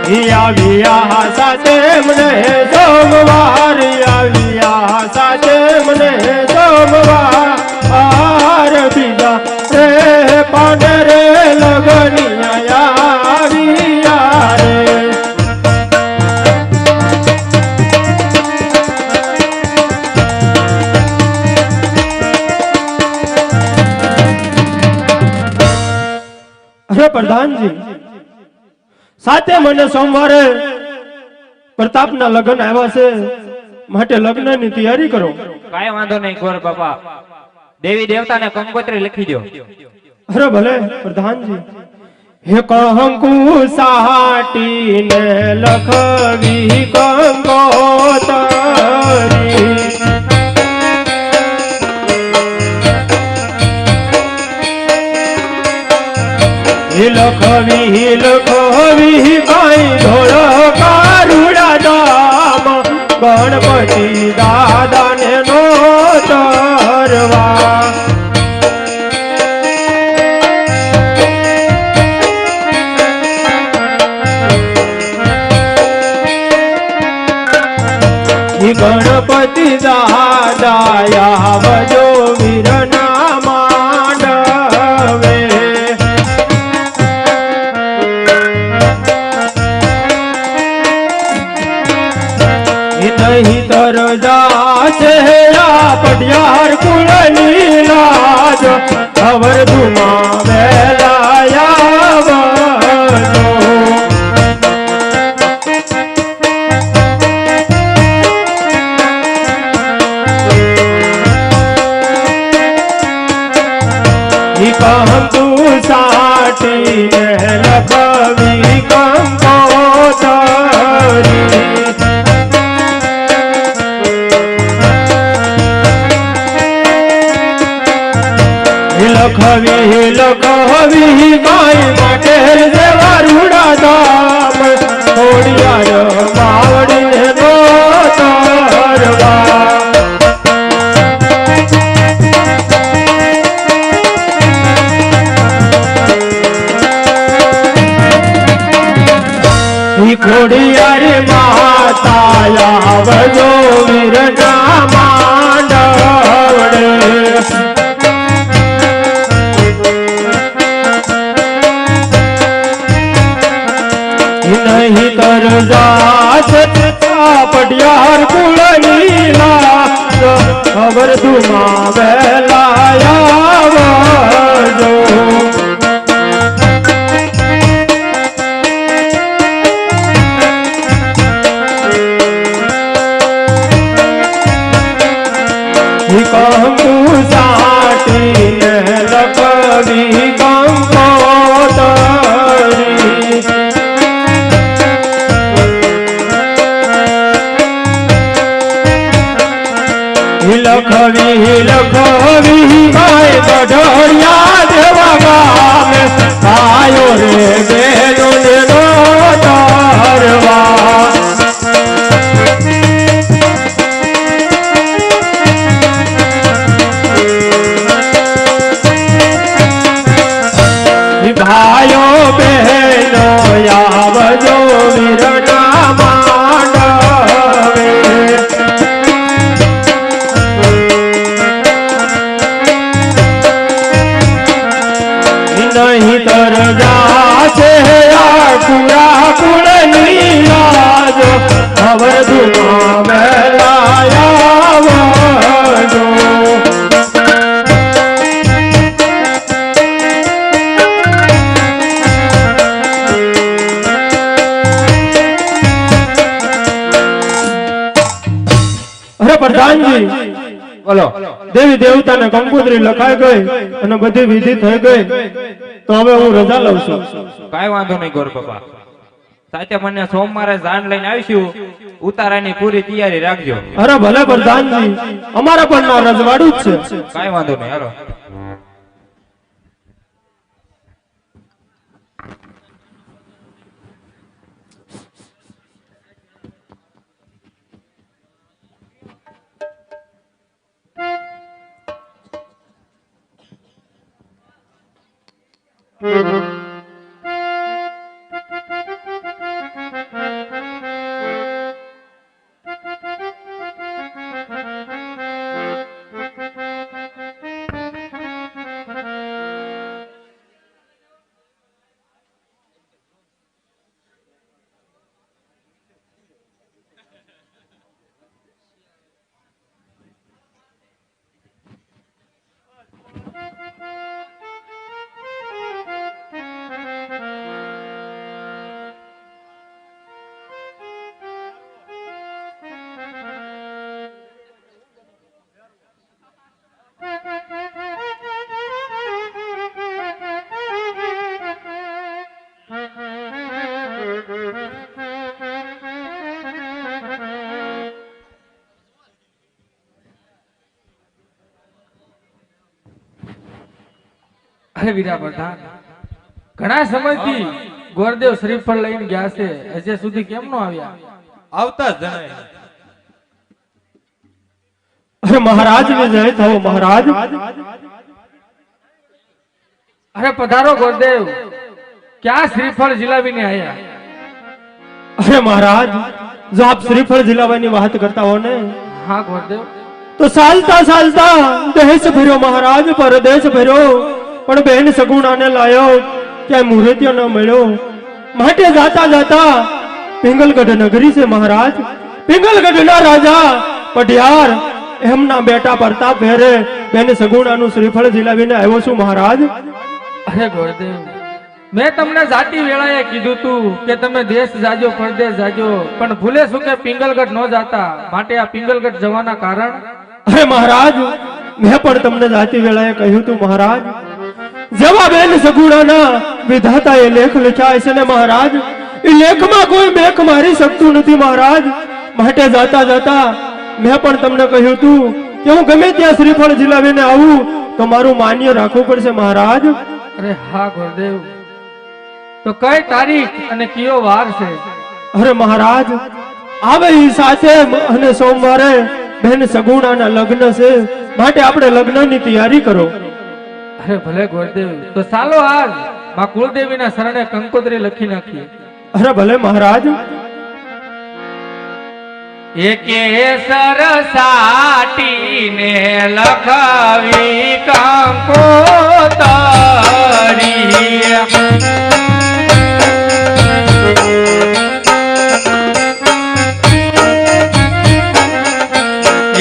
આવ્યા સાથે મને સોમવાર આવ્યા સાથે મને સોમવાર બીજા રે પાને રે લગનિયા આવ્યા રે અરે પ્રધાનજી સાથે મને સોમવારે પ્રતાપના લગ્ન આવ્યા છે માટે લગ્નની તૈયારી કરો. કાંઈ વાંધો નહીં ગોર બાપા, દેવી દેવતાને કંકોત્રી લખી દો. અરે ભલે પ્રધાનજી. હે કંકુ સાટીને લખવી કંકોતરી લખવી લખવી કાઈ ધોળ કારુડા દામ ગણપતિ દાદાને નો તરવા ગણપતિ દાદા આવજો વીરના માંડવે નહીં તર જાશે પટિયાર કુળની લાજ ખબર ધુમા વેલાયા તું સાટીને લખવી કંકોતરી લખવી લખવી માય માટે જેવા રૂડા દામ થોડિયાર માવડીને નો તરવા ખોડિયાર માતા આવજો વીરના માંડવડે નહીં તર જાત પટિયાર કુળની લાજ ખબર ધુમા વેલાયા આવજો કંકુ સાટીને લખવી કંકોતરી લખવી લખવી માય ગઢડિયા દેવા ગામે આયો રે બેનો ને નો તરવા ભાઈઓ બહેનો આવજો વીરના માંડવે નહીં તર જાશે આ કુળા કુળની લાજ ખબર ધુમા વેલાયા આવજો અરે પ્રધાનજી બોલો. દેવી દેવતાને કંકોત્રી લખાઈ ગઈ અને બધી વિધિ થઈ ગઈ તો હવે હું રજા લઉં છું. કાંઈ વાંધો નહીં ગોર બાપા, સાથે મને સોમવારે જાન લઈને આવીશું. ઉતારાની પૂરી તૈયારી રાખજો. અરે ભલે પ્રધાનજી, અમારા પણ ના રજવાડું જ છે. કાંઈ વાંધો નહીં હાલો. અરે વીરા પ્રધાન, ઘણા સમયથી ગોરદેવ શ્રીફળ લઈને ગયા છે, હજી સુધી કેમ નો આવ્યા? આવતા જ જણાય. અરે મહારાજ વિજય થયો મહારાજ. અરે પધારો ગોરદેવ, ક્યાં શ્રીફળ જીલાવીને આયા? અરે મહારાજ, જો આપ શ્રીફળ જિલ્લાવાની વાત કરતા હો ને, હા ગોરદેવ, તો ચાલતા ચાલતા દેશ ભર્યો મહારાજ, પરદેશ ભર્યો, પણ બેન સગુણાને લાયો ક્યાંય મુહૂર્ત્ય ન મળ્યો. માટે જાતા જાતા પિંગલગઢ નગરી છે મહારાજ. પિંગલગઢના રાજા પઢિયાર એમના બેટા પ્રતાપ ભેરે બેન સગુણાનું શ્રીફળ જિલાવીને આવ્યો છું મહારાજ. અરે ગોરદેવ, મેં તમને જાતી વેળાએ કીધું તું કે તમે દેશ જાજો પરદેશ જાજો, પણ ભૂલે શું કે પિંગલગઢ ન જાતા, માટે આ પિંગલગઢ જવાના કારણ? અરે મહારાજ, મેં પણ તમને જાતી વેળાએ કહ્યું તું મહારાજ, જેવા બેન સગુણાના વિધાતાએ લેખ લખ્યા છે ને મહારાજ, એ લેખમાં કોઈ મેખ મારી શકતું નથી મહારાજ. માટે જાતા જાતા મેં પણ તમને કહ્યું તું કે હું ગમે ત્યાં શ્રીફળ જિલાવીને આવું તો મારું માન્ય રાખવું પડશે મહારાજ. અરે હા ગોરદેવ, તો કઈ તારીખ અને કયો વાર છે? અરે મહારાજ, આવે ઈ સાથે અને સોમવારે બેન સગુણાના લગ્ન છે, માટે આપણે લગ્નની તૈયારી કરો. અરે ભલે ગોરદેવ, તો ચાલો આજ માં કુળદેવીના શરણે કંકોત્રી લખી નાખીએ. અરે ભલે મહારાજ. એકે સરસાટીને લખાવી કંકોતરી,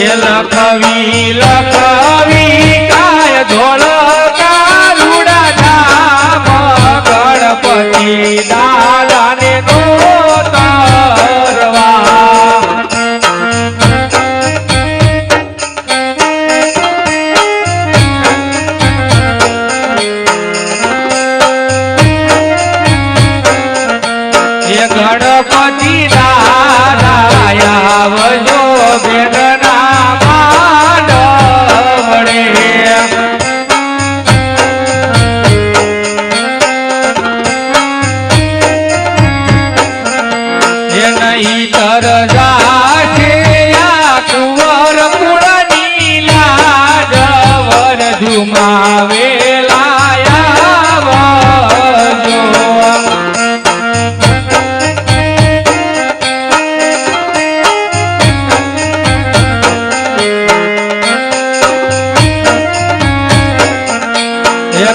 એ લખાવી લખાવી કાય ધોળ કારુડા ધામ ગણપતિ દાદાને નોતરવા. ગણપતિ દાદા આવજો બેનના માંડવડે, એ નહીં તર જાશે આ કુંવર કુળની લાજ વરજુમાવેલા આવજો.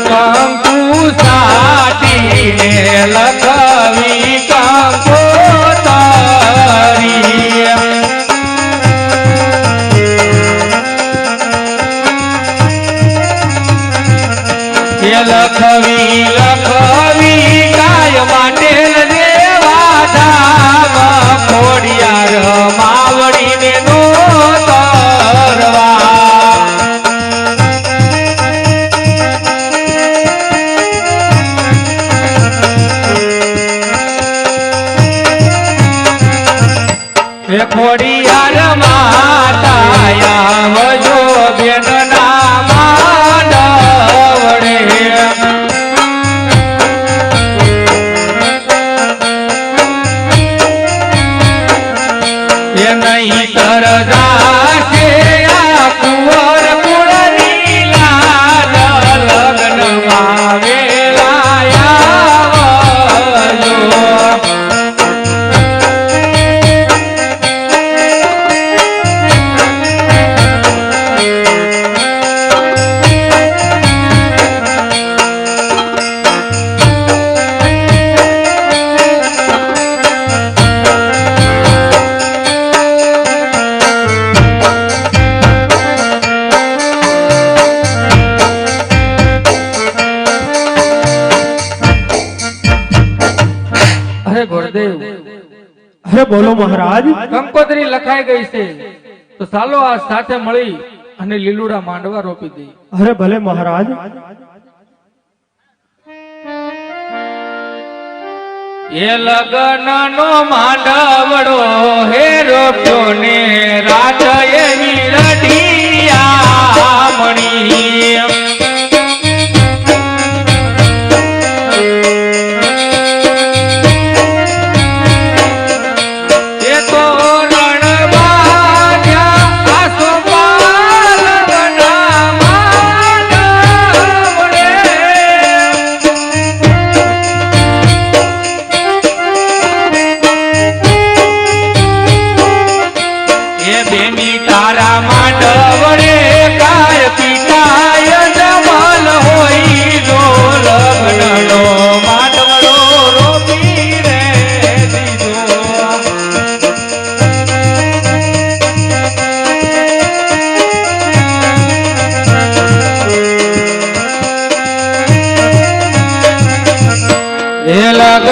કંકુ સાટીને લખવી કંકોતરી, એ લખવી લખવી કાય માટે દેવા ધામ ખોડિયાર માવડીને નોતરવા. ખોડિયાર માતા આવજો બેનના માંડવડે, એ નહીં તર જાશે આ કુંવર કુળની લાજ લગ્નમાં વેલા આવજો. અરે ગોરદેવ, અરે બોલો મહારાજ. કંકોત્રી લખાઈ ગઈ છે, તો ચાલો આ સાથે મળી અને લીલુડા માંડવા રોપી દઈએ. અરે ભલે મહારાજ. એ લગન નો માંડવડો હે રોપ્યો ને રાજ એવી રઢિયા મણી,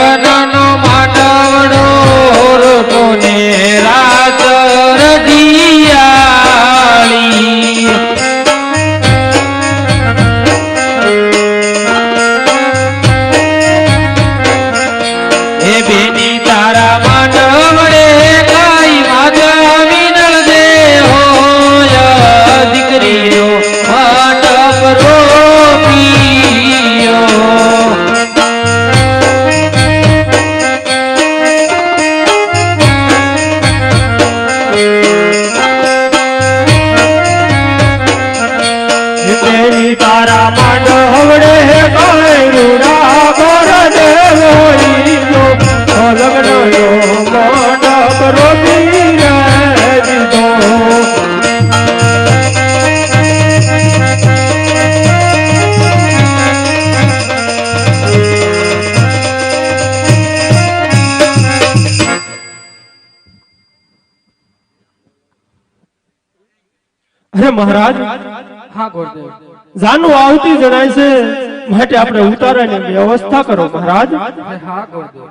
લગ્નનો માંડવડો રોટો ને રાત રઢિયાળી એ બેની તારા માંડવડે કાઈ માતા વિનળ દે હોય દીકરીઓ માંડવ રોપિયો તેરી તારા માંડવડે કાંઈ રૂડા કર દેવો ઈયો લગ્નનો મંડપ રોપી રે દીધો અરે મહારાજ હા ગુરુદેવ જાનું આવતી જણાય છે માટે આપણે ઉતારાની વ્યવસ્થા કરો મહારાજ હા ગુરુદેવ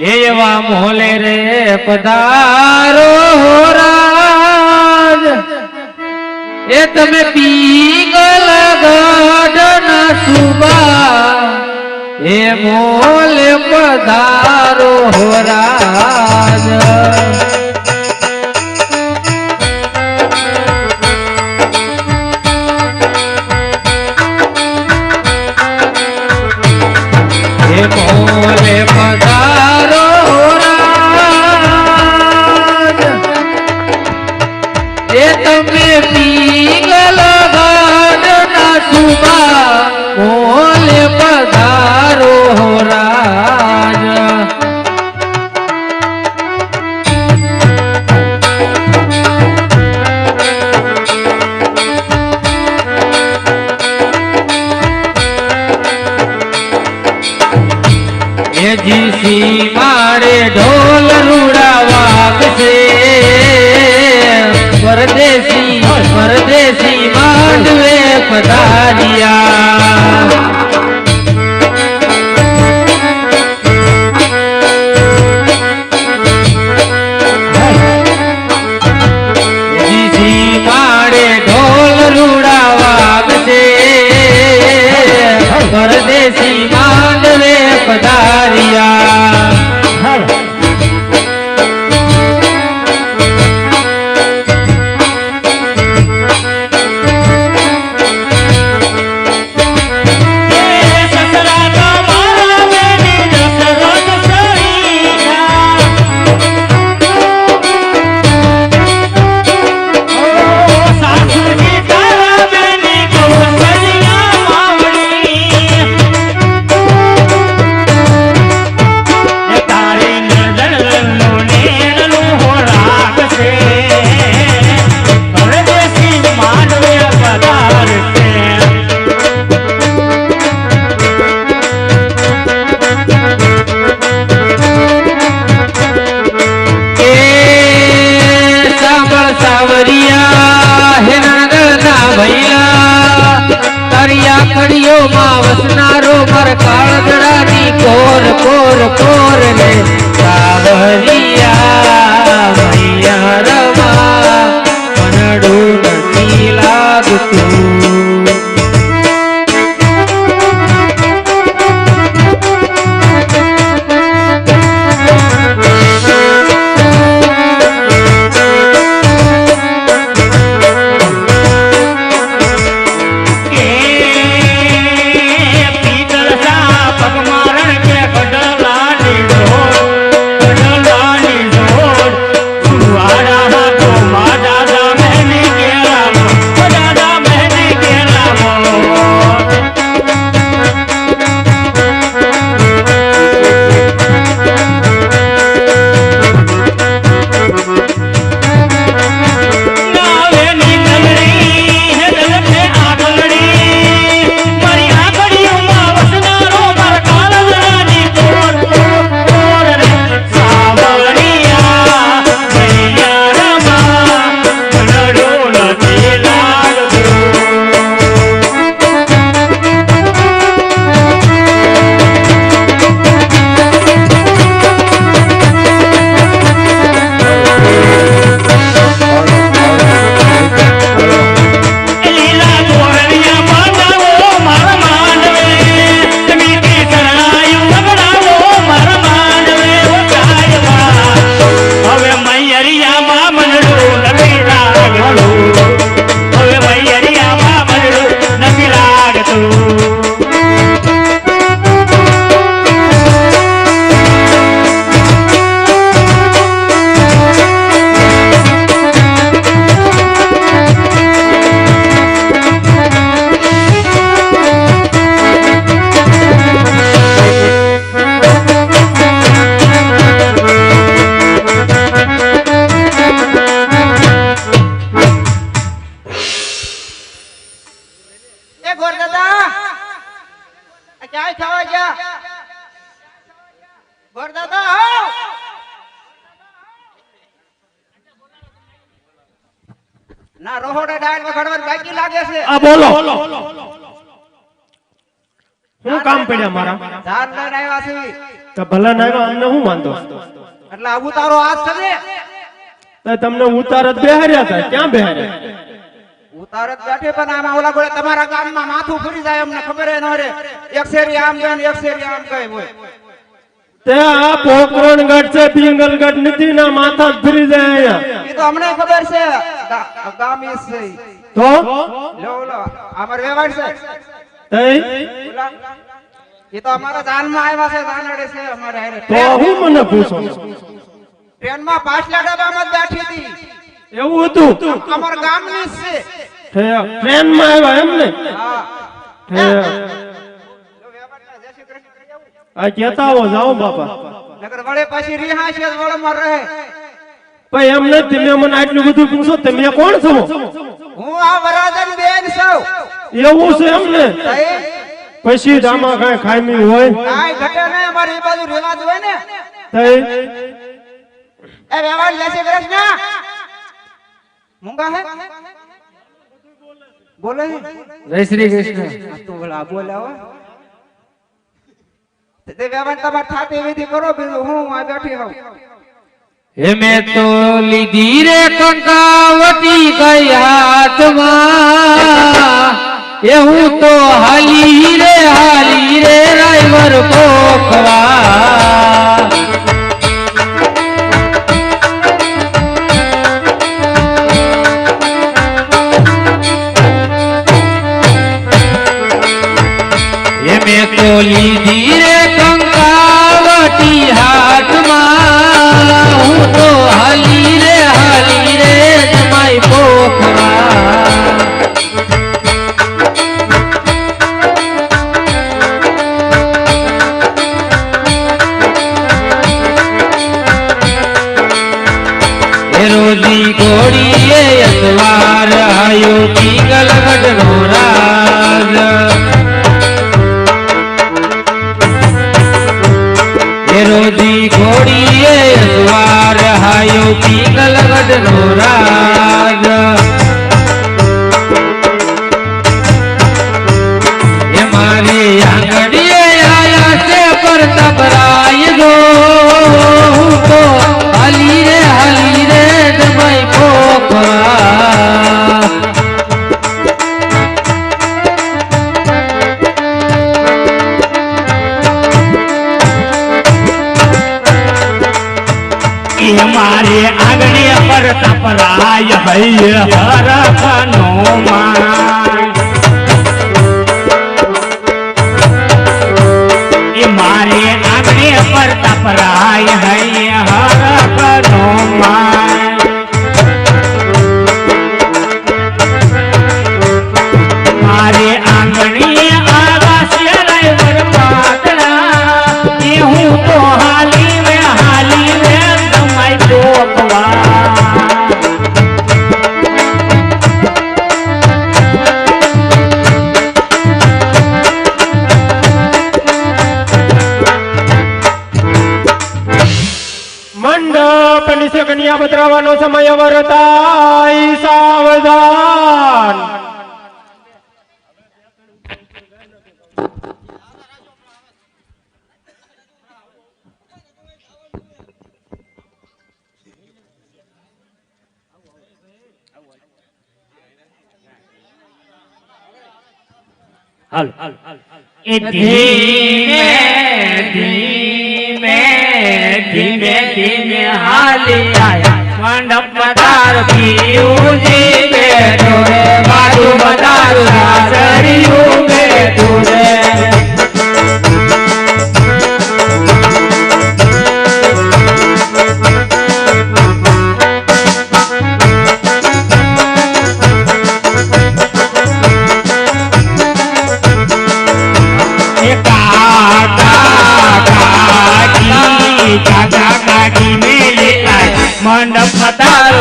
એવા મોલે રે પધારો રાજ એ તમે પીગલ ગઢના સુબા એ મોલે પધારો રાજ એ મોલે પધારો રાજ એ તમે પીગલ ગઢના સુબા મોલે પધારો રાજ એ જીસી મારે ઢોલ રૂડા વાગશે પરદેશી પરદેશી માંડવે પધારિયા જીસી મારે ઢોલ રૂડા વાગશે પરદેશી માંડવે પધારિયા ગોરદાદા આવ. ના રોહોડે ડાળ વગાડવાની બાકી લાગે છે. આ બોલો શું કામ પડ્યા મારા? ધાન લઈને આવ્યા છે તો ભલે ના આવ્યા, અમને શું વાંધો? એટલે આવું તારો હાથ છે ને તો તમને ઉતાર જ બેહાર્યા હતા, ક્યાં બેહાર્યા? ઉતારત બેઠે પણ આમાં ઓલા ગોળે તમારા ગામમાં માથું ફરી જાય અમને ખબર ન રે. એક શેરી આમ ગઈ ને એક શેરી આમ ગઈ હોય. તે આ પોકરણગઢ છે, પિંગલગઢ નથી, ના માથા જ ફરી જાય અહીંયા. એ તો અમને ખબર છે ગામી છે. તો લો લો અમાર વેવાડ છે. તઈ ઓલા, એ તો અમારા જાનમાં આવ્યા છે, જાનડે છે અમારે હારે. તો હું મને પૂછો, ટ્રેનમાં પાછલા ડબ્બામાં જ બેઠી હતી. એવું હતું? અમારા ગામની જ છે. ટ્રેન માં આવ્યા એમ ને? હા ઠેક. લો વેવાડના જય શ્રી કૃષ્ણ કરી આવું. આ કેતા આવો, જાઓ બાપા. નકર વળે પછી રિહા છે વળમાં રહે. ભાઈ એમ નથી, તમે મને આટલું બધું પૂછો, તમે કોણ છો? હું આ વરાજન બેન છું. એવું છે એમ ને? તઈ પછી જ આમાં કઈ ખામી હોય? કાંઈ ઘટે નહીં, અમારે એ બાજુ રિવાજ હોય ને. તઈ એ વેવાડ જય શ્રી કૃષ્ણ. મૂંગા હે બોલે હે? જય શ્રી કૃષ્ણ. આ તો વળા બોલ્યા હો. તે વેવાડ તમાર થાતી વિધિ કરો, બીજું હું આ બેઠી હોઉં. હે મેં તો લીધી રે કંકાવટી કઈ હાથમાં, એ હું તો હાલી રે રાયવર પોખવા. એ મેં તો લીધી રે કંકાવટી હાથમાં, હું તો હાલી રે જમાઈ પોખવા. એ રોજી ઘોડીએ અસવાર આયો પિંગલગઢનો રાજ. એ રોજી ઘોડીએ અસવાર આયો પિંગલગઢનો રાજ. એ મારે આંગણીએ આયા છે પરતપરાય જો, હું તો હાલી રે જમાઈ પોખવા. એ મારે આંગણે પર તપરાય ભાઈ હરખનો માન. એ મારે આંગણે પર તપરાય ભાઈ હરખનો માન. મારે આંગણે આવા છે રાયવર પાતળા, એ હું તો હાલી રે જમાઈ પોખવા. મંડપ નીચે કન્યા પધરાવવાનો સમય વર્તાય, સાવધાન. હાલ એ ધીમે ધીમે ધીમે ધીમે હાલી આયા મંડપ પધાર પીયું જી બેઠો રે, બાજુ પધાર સાસરિયું બેઠું રે. મંડપ પધાર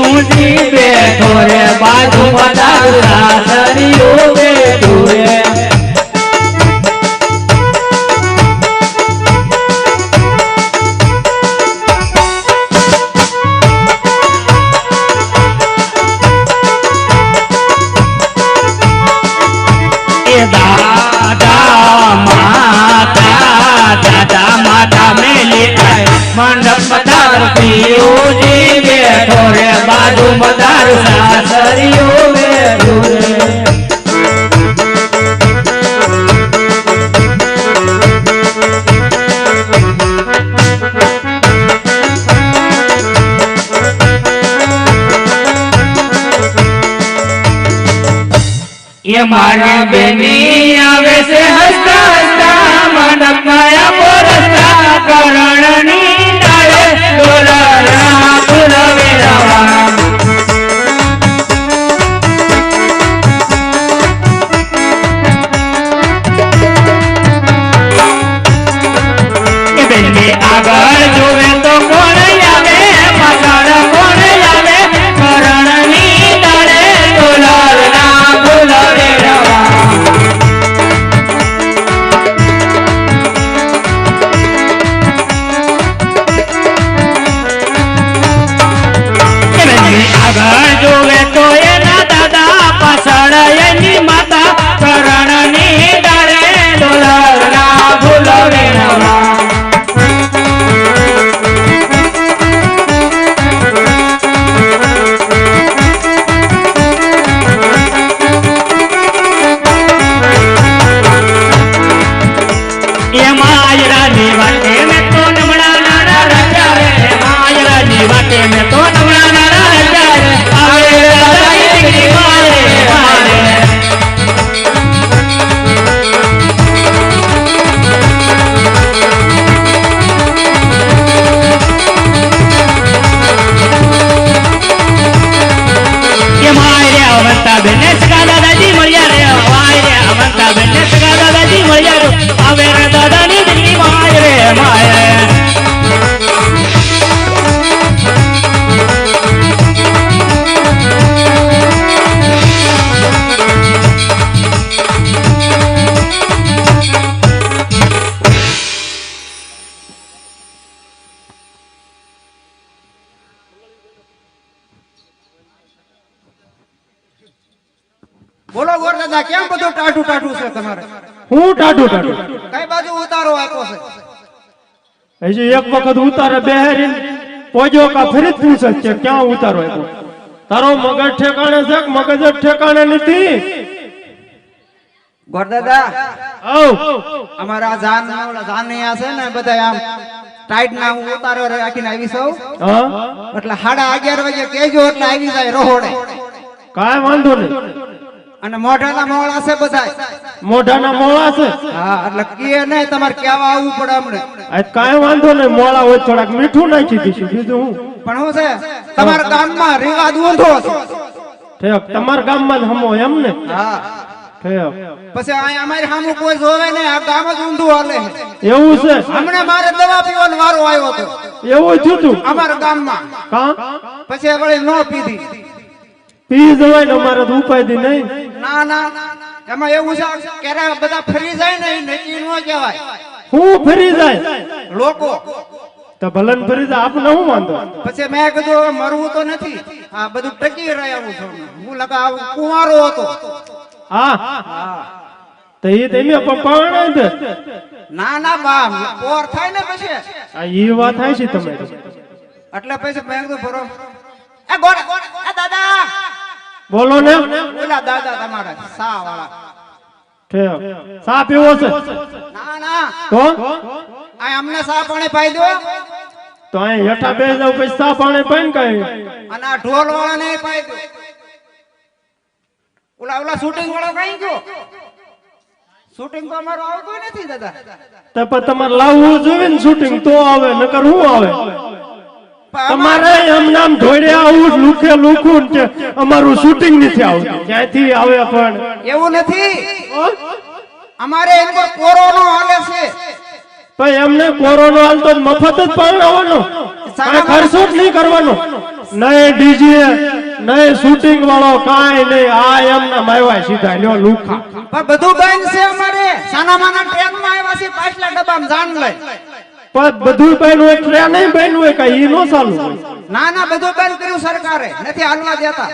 ઊંચી બેઠો રે, બાજુ પધાર સાસરિયું બેઠું રે. મારું સાસરિયું વેલું રે ये मारे बेनी आवे से हंसता हंसता मन माया पोरस्ता करणी डाले डोलरा फुलवे रवा ये बेनी आगर जोवे तो कोण आवे मसाळ कोण आवे करणी डाले डोलरा फुलवे रवा આગળ જોવે તો એના દાદા પાછળ એની માતા કરણની ડાળે ડોલરના ફૂલ વેણવા એ માયરાની વાટે મેં તો નમણા નાના રાજા રે માયરાની વાટે મેં તો નમણા નાના રાજા રે આવે રાજાની દીકરી મારે મારે કે માયરે અવંતા બેને સગા દાદાજી મળ્યા રે માયરે અવંતા બેને સગા દાદાજી મળ્યા રે આવે રે દાદાની દીકરી માયરે માયરે બોલો ગોર દાદા કેમ બધું ટાઢું ટાઢું છે તમારે હું ટાઢું ટાઢું કઈ બાજુ ઉતારો આપ્યો છે હજી એક વખત ઉતારે બેહેરી પોજો કા ફરી જ પૂછે છે ક્યાં ઉતારો આપ્યો તારો મગજ ઠેકાણે છે કે મગજ જ ઠેકાણે નથી ગોર દાદા આવ અમારા જાન જાનિયા છે ને બધા આમ ટાઈટ ના હું ઉતારો રાખીને આવી સૌ હા એટલે 11:30 વાગે કેજો એટલે આવી જાય રોહોડે કાંઈ વાંધો નહીં અને મોઢાના મોળા છે બધા મોઢાના મોળા છે હા એટલે કે નહીં તમારે કેવા આવવું પડે અમને આ કાંઈ વાંધો નહીં મોળા હોય થોડાક મીઠું નાખી દઈશું બીજું હું પણ શું છે તમારા ગામમાં રિવાજ ઊંધો છે ઠેક તમારા ગામમાં જ હમો એમ ને હા ઠેક પછી અહીંયા અમારી સામે કોઈ જોવે નહીં આ ગામ જ ઊંધું હાલે એવું છે હમણાં મારે દવા પીવાનો વારો આવ્યો હતો એવું થયું તું અમારા ગામમાં કા પછી વળી ન પીધી પી જવાય ને અમારે તો ઉપાય નહીં ના ના એમાં એવું છે ક્યારે બધા ફરી જાય ને એ નક્કી ન કહેવાય હું ફરી જાય લોકો તો ભલન ફરી જાય આપણે શું વાંધો પછી મેં કીધું મરવું તો નથી આ બધું ટકી રહ્યા છું હું લગા કુંવારો હતો હા તો એ તમે પપ્પા દે ના ના બા પોર થાય ને પછી આ ઈ વાત થાય છે તમે એટલે પછી મેં કીધું બરો એ ગોળ એ દાદા બોલો ને ઓલા દાદા તમારા સા વાળા ઠેક સા પીવો છે ના ના તો આ અમને સા પાણી પાઈ દો તો અહીં હેઠા બે જાવ પછી સા પાણી પાઈ ને કઈ અને આ ઢોલ વાળા ને પાઈ દો ઓલા ઓલા શૂટિંગ વાળા કઈ ગયો શૂટિંગ તો અમારો આવતો નથી દાદા તો પણ તમારે લાવવું જોઈએ ને શૂટિંગ તો આવે નકર હું આવે તમારે એમ નામ ધોડે આવું લુખે લુખું કે અમારું શૂટિંગ નથી આવતું ક્યાંથી આવે પણ એવું નથી અમારે એમ કોરોનો હાલે છે પણ એમને કોરોનો હાલતો જ મફત જ પરણાવવાનો કાંઈ ખર્ચો જ નહીં કરવાનો નહીં ડીજે નહીં શૂટિંગ વાળો કાંઈ નહીં આ એમના માયવા સીધા લ્યો લુખા પણ બધું બંધ છે અમારે સાના માના ટ્રેન માં આવ્યા છે પાછલા ડબ્બામાં જાન લઈ પણ બધું બન્યું હોય ટ્રેન નહીં બન્યું હોય કઈ ઈ નો ચાલુ હોય ના ના બધું બંધ કર્યું સરકારે નથી હાલવા દેતા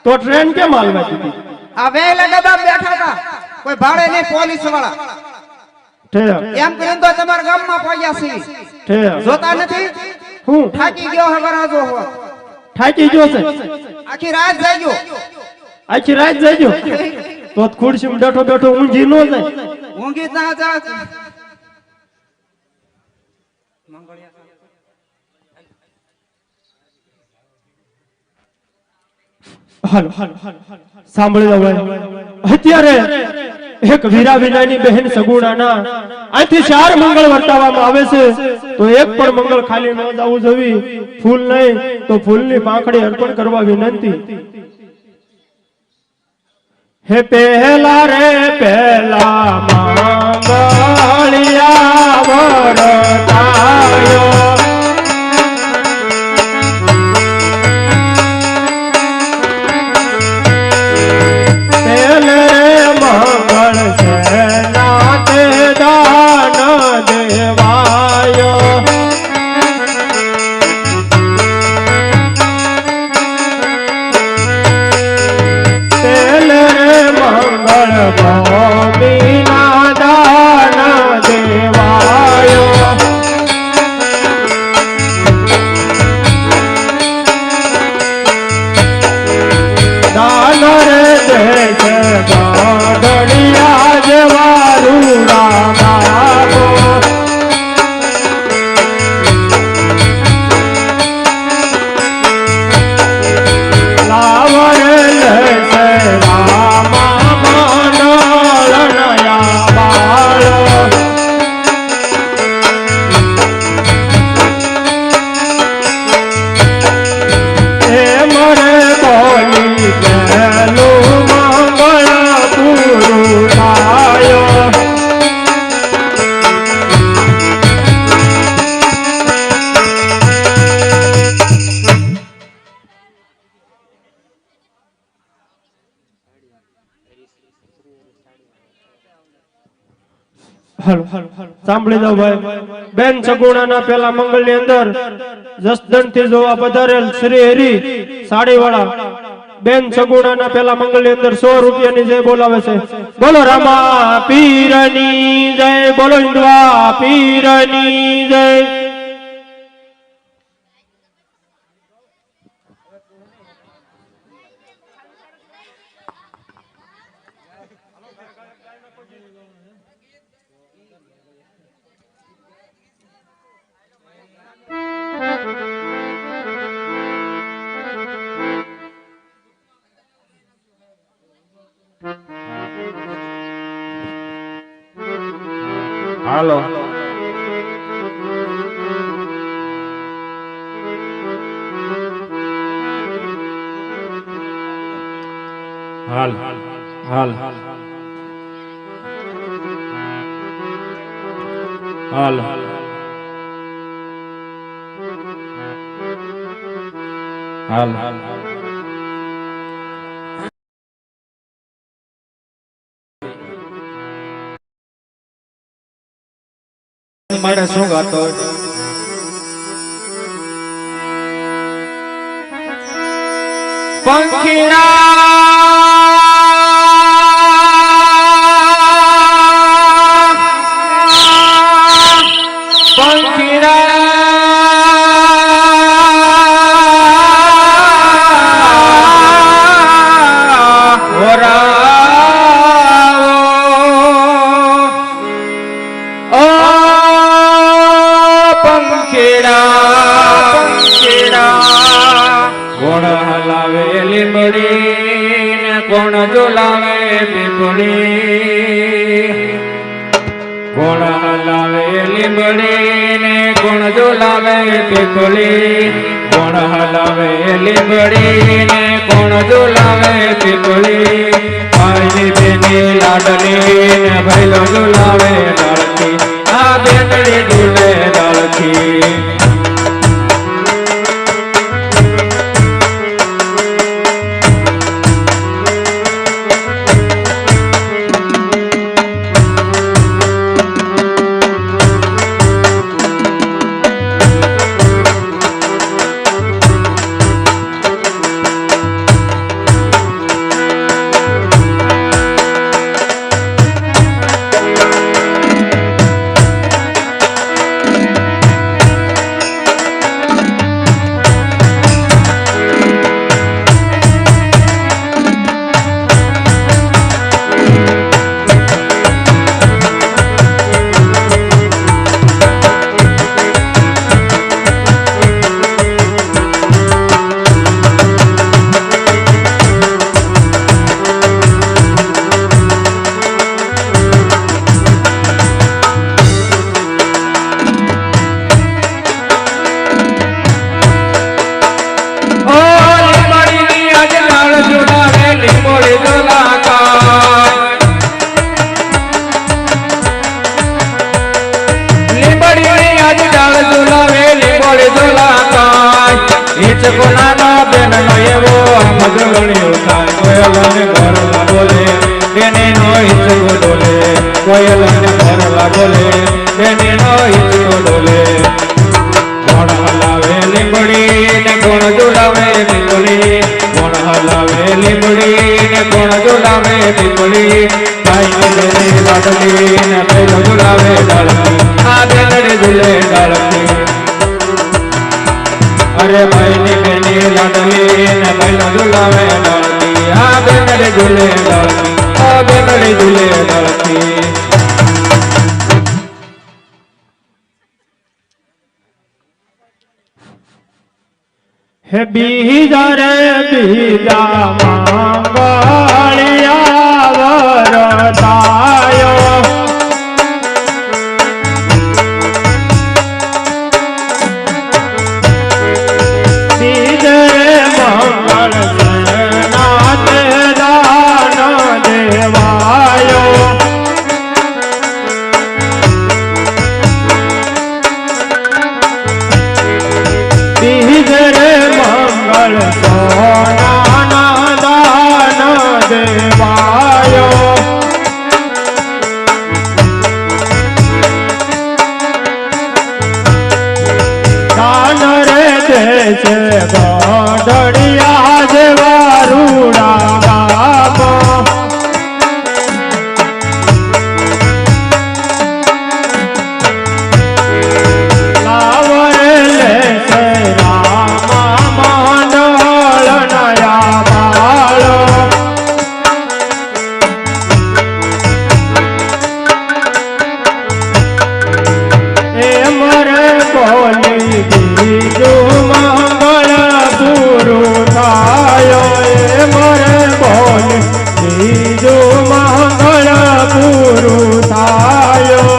તો ટ્રેન કેમ હાલવા દીધી આ વેલા ડબ્બા બેઠા હતા કોઈ ભાડે નહીં પોલીસ વાળા ઠેક એમ કરીને તો તમારા ગામમાં પહોંચ્યા છે ઠેક જોતા નથી હું થાકી ગયો હવે રાજો હો થાકી ગયો છે આખી રાત જાગ્યો. આખી રાત જઈજો તો ખુરશીમાં બેઠો બેઠો ઊંઘી ન જાય. ઊંઘી જ ના જા. હાલો સાંભળી લો ભાઈ, અત્યારે એક વીરા વિનાની બહેન સગુણાના અહીંથી 4 મંગળ વર્તાવવામાં આવે છે, તો એક પણ મંગળ ખાલી ન જવું જોઈએ. ફૂલ નહીં તો ફૂલની પાંખડી અર્પણ કરવા વિનંતી. હે પહેલા રે પહેલા મંગળિયા વર્તાયો, સાંભળી દો ભાઈ. બેન સગુણાના પેલા મંગળની અંદર જસદણથી જોવા પધારેલ શ્રી હરિ સાડીવાળા બેન સગુણાના પેલા મંગળની અંદર 100 રૂપિયાની જય બોલાવે છે. બોલો રામા પીરની જય, બોલો ઇન્દ્વા પીરની જય. હાલો હાલ હાલ હાલ હાલ હાલ હાલ માટે શું ગાતો કોણ હલાવે લીમડી ને કોણ ઝુલાવે પીપળી, કોણ હલાવે લીમડી ને કોણ ઝુલાવે પીપળી, કોણ હલાવે લીમડી ને કોણ ઝુલાવે પીપળી. ભાઈની બેની લાડલી ને ભાઈલો ઝુલાવે લાડકી, આ બેનડી ઝૂલે લાડકી. હિચકોનાનો બેનનો એવો મજગણ્યો થાય કોયલને ઘરમાં બોલે બેનનો હિચકો ડોલે કોયલને ઘરમાં બોલે બેનનો હિચકો ડોલે કોણ હલાવે લીંબડી ને કોણ જોડાવે લીંબડી કોણ હલાવે લીંબડી ને કોણ જોડાવે લીંબડી ભાઈ ને લાડલી ને પેલો જોડાવે ડાળકી આ બેનડે ઝૂલે ડાળકી અરે ભાઈ ની બેની લાડલી ને પેલો જોડાવે ડાળકી આ બેનડે ઝૂલે ડાળકી આ બેનડે ઝૂલે ડાળકી હે બીજા રે બીજા માંગળિયા વરતાયો બીજે મંગળ નાથ દાન દેવાયો બીજે મંગળ સોનાના દાન દેવાયો દાન રે દેશે ગઢડિયા જેવા રૂડા ગામમાં લાવરે લેશે રામા મંડળ નયા બાળો એ મરે બોલી બીજું મંગળ પૂરું થાયો એ મરે બોલી બીજું મંગળ પૂરું થાયો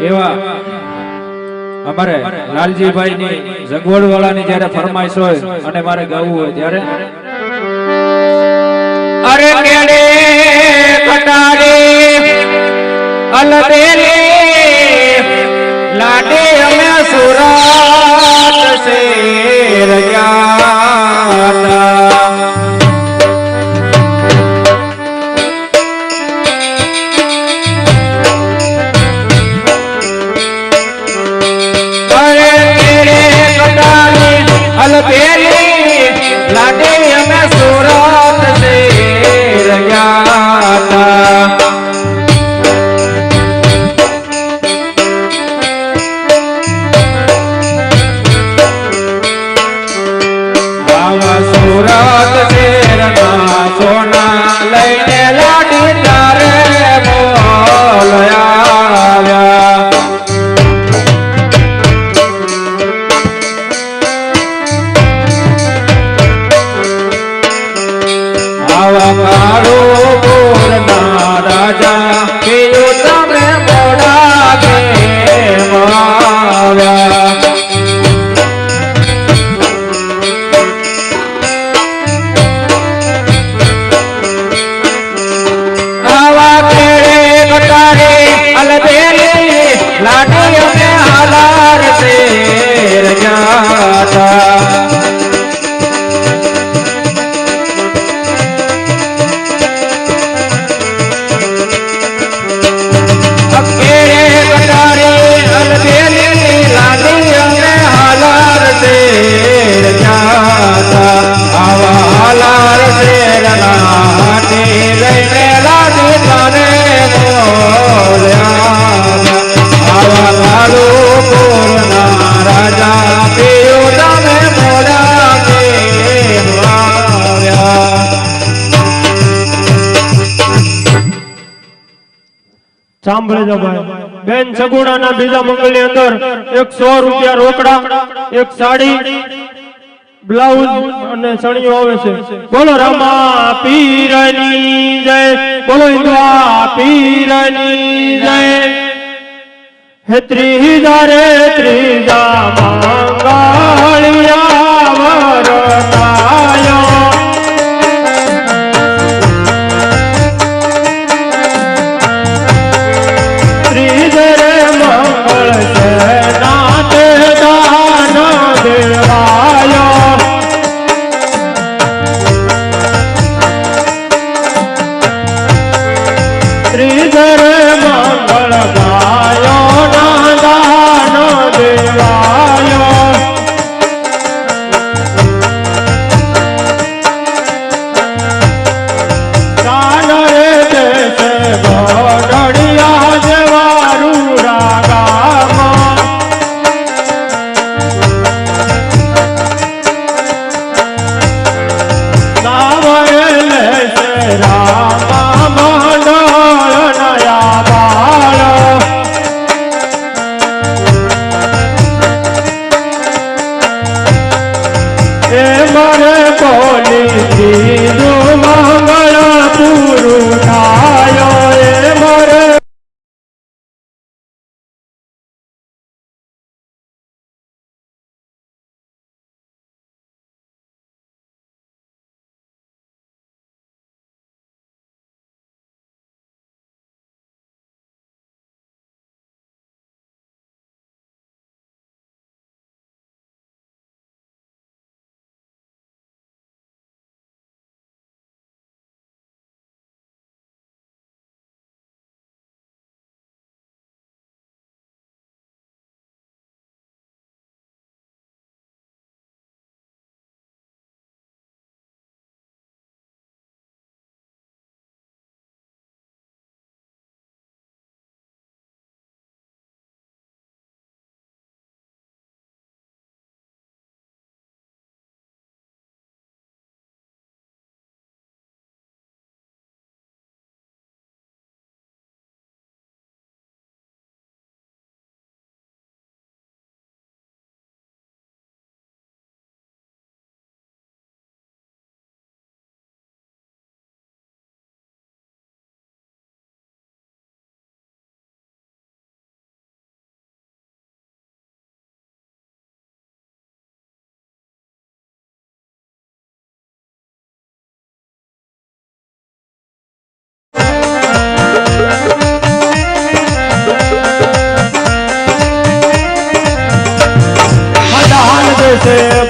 એવા અમારે લાલજીભાઈ ની જગવડ વાળાની જયારે ફરમાઈશ હોય અને મારે ગાવું હોય ત્યારે અરે કેડે કટાડે અલબેલે લાડે અમે સુરત શેર ગયા અલબેલી લાડે અમે સુરત શેર ગયા હતા આવા સુરત શેરના સોના લઈને લાડી તારે બોલાવ્યા રાજા કેયું તમે મોડા કે આવ્યા આવા કેડે કટારે અલબેલી લાડી અમે હાલાર શેર જાતા સાંભળજો ભાઈ બેન સગુણાના બીજા મંગળની અંદર 100 રૂપિયા રોકડા એક સાડી બ્લાઉઝ અને ચણિયો આવે છે બોલો રામા પીરની જય બોલો ઇન્દ્રા પીરની જય હે ત્રીજા રે ત્રીજા મંગળિયા વરતાયો ત્રીજે રે મંગળ છે નાતે દાન દેવાયો ત્રીજે રે મંગળ ગાયો ના દાન દેવાયો દાન રે દેશે ગોડડિયા જેવા રૂડા ગામમાં સાવરે લેશે રામા મંડળ નયા બાળ એ મરે બોલી દીધું મંગળ પૂરું થાયો એ મરે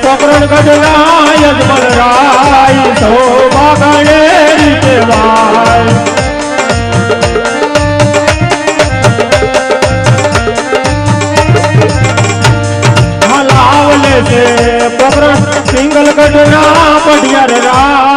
પકરણ ગઢના યજમન રાય શોભા ગણેરી કહેવાય હલાવલે છે પકરણ સિંગલ ગઢના પઢિયાર રાય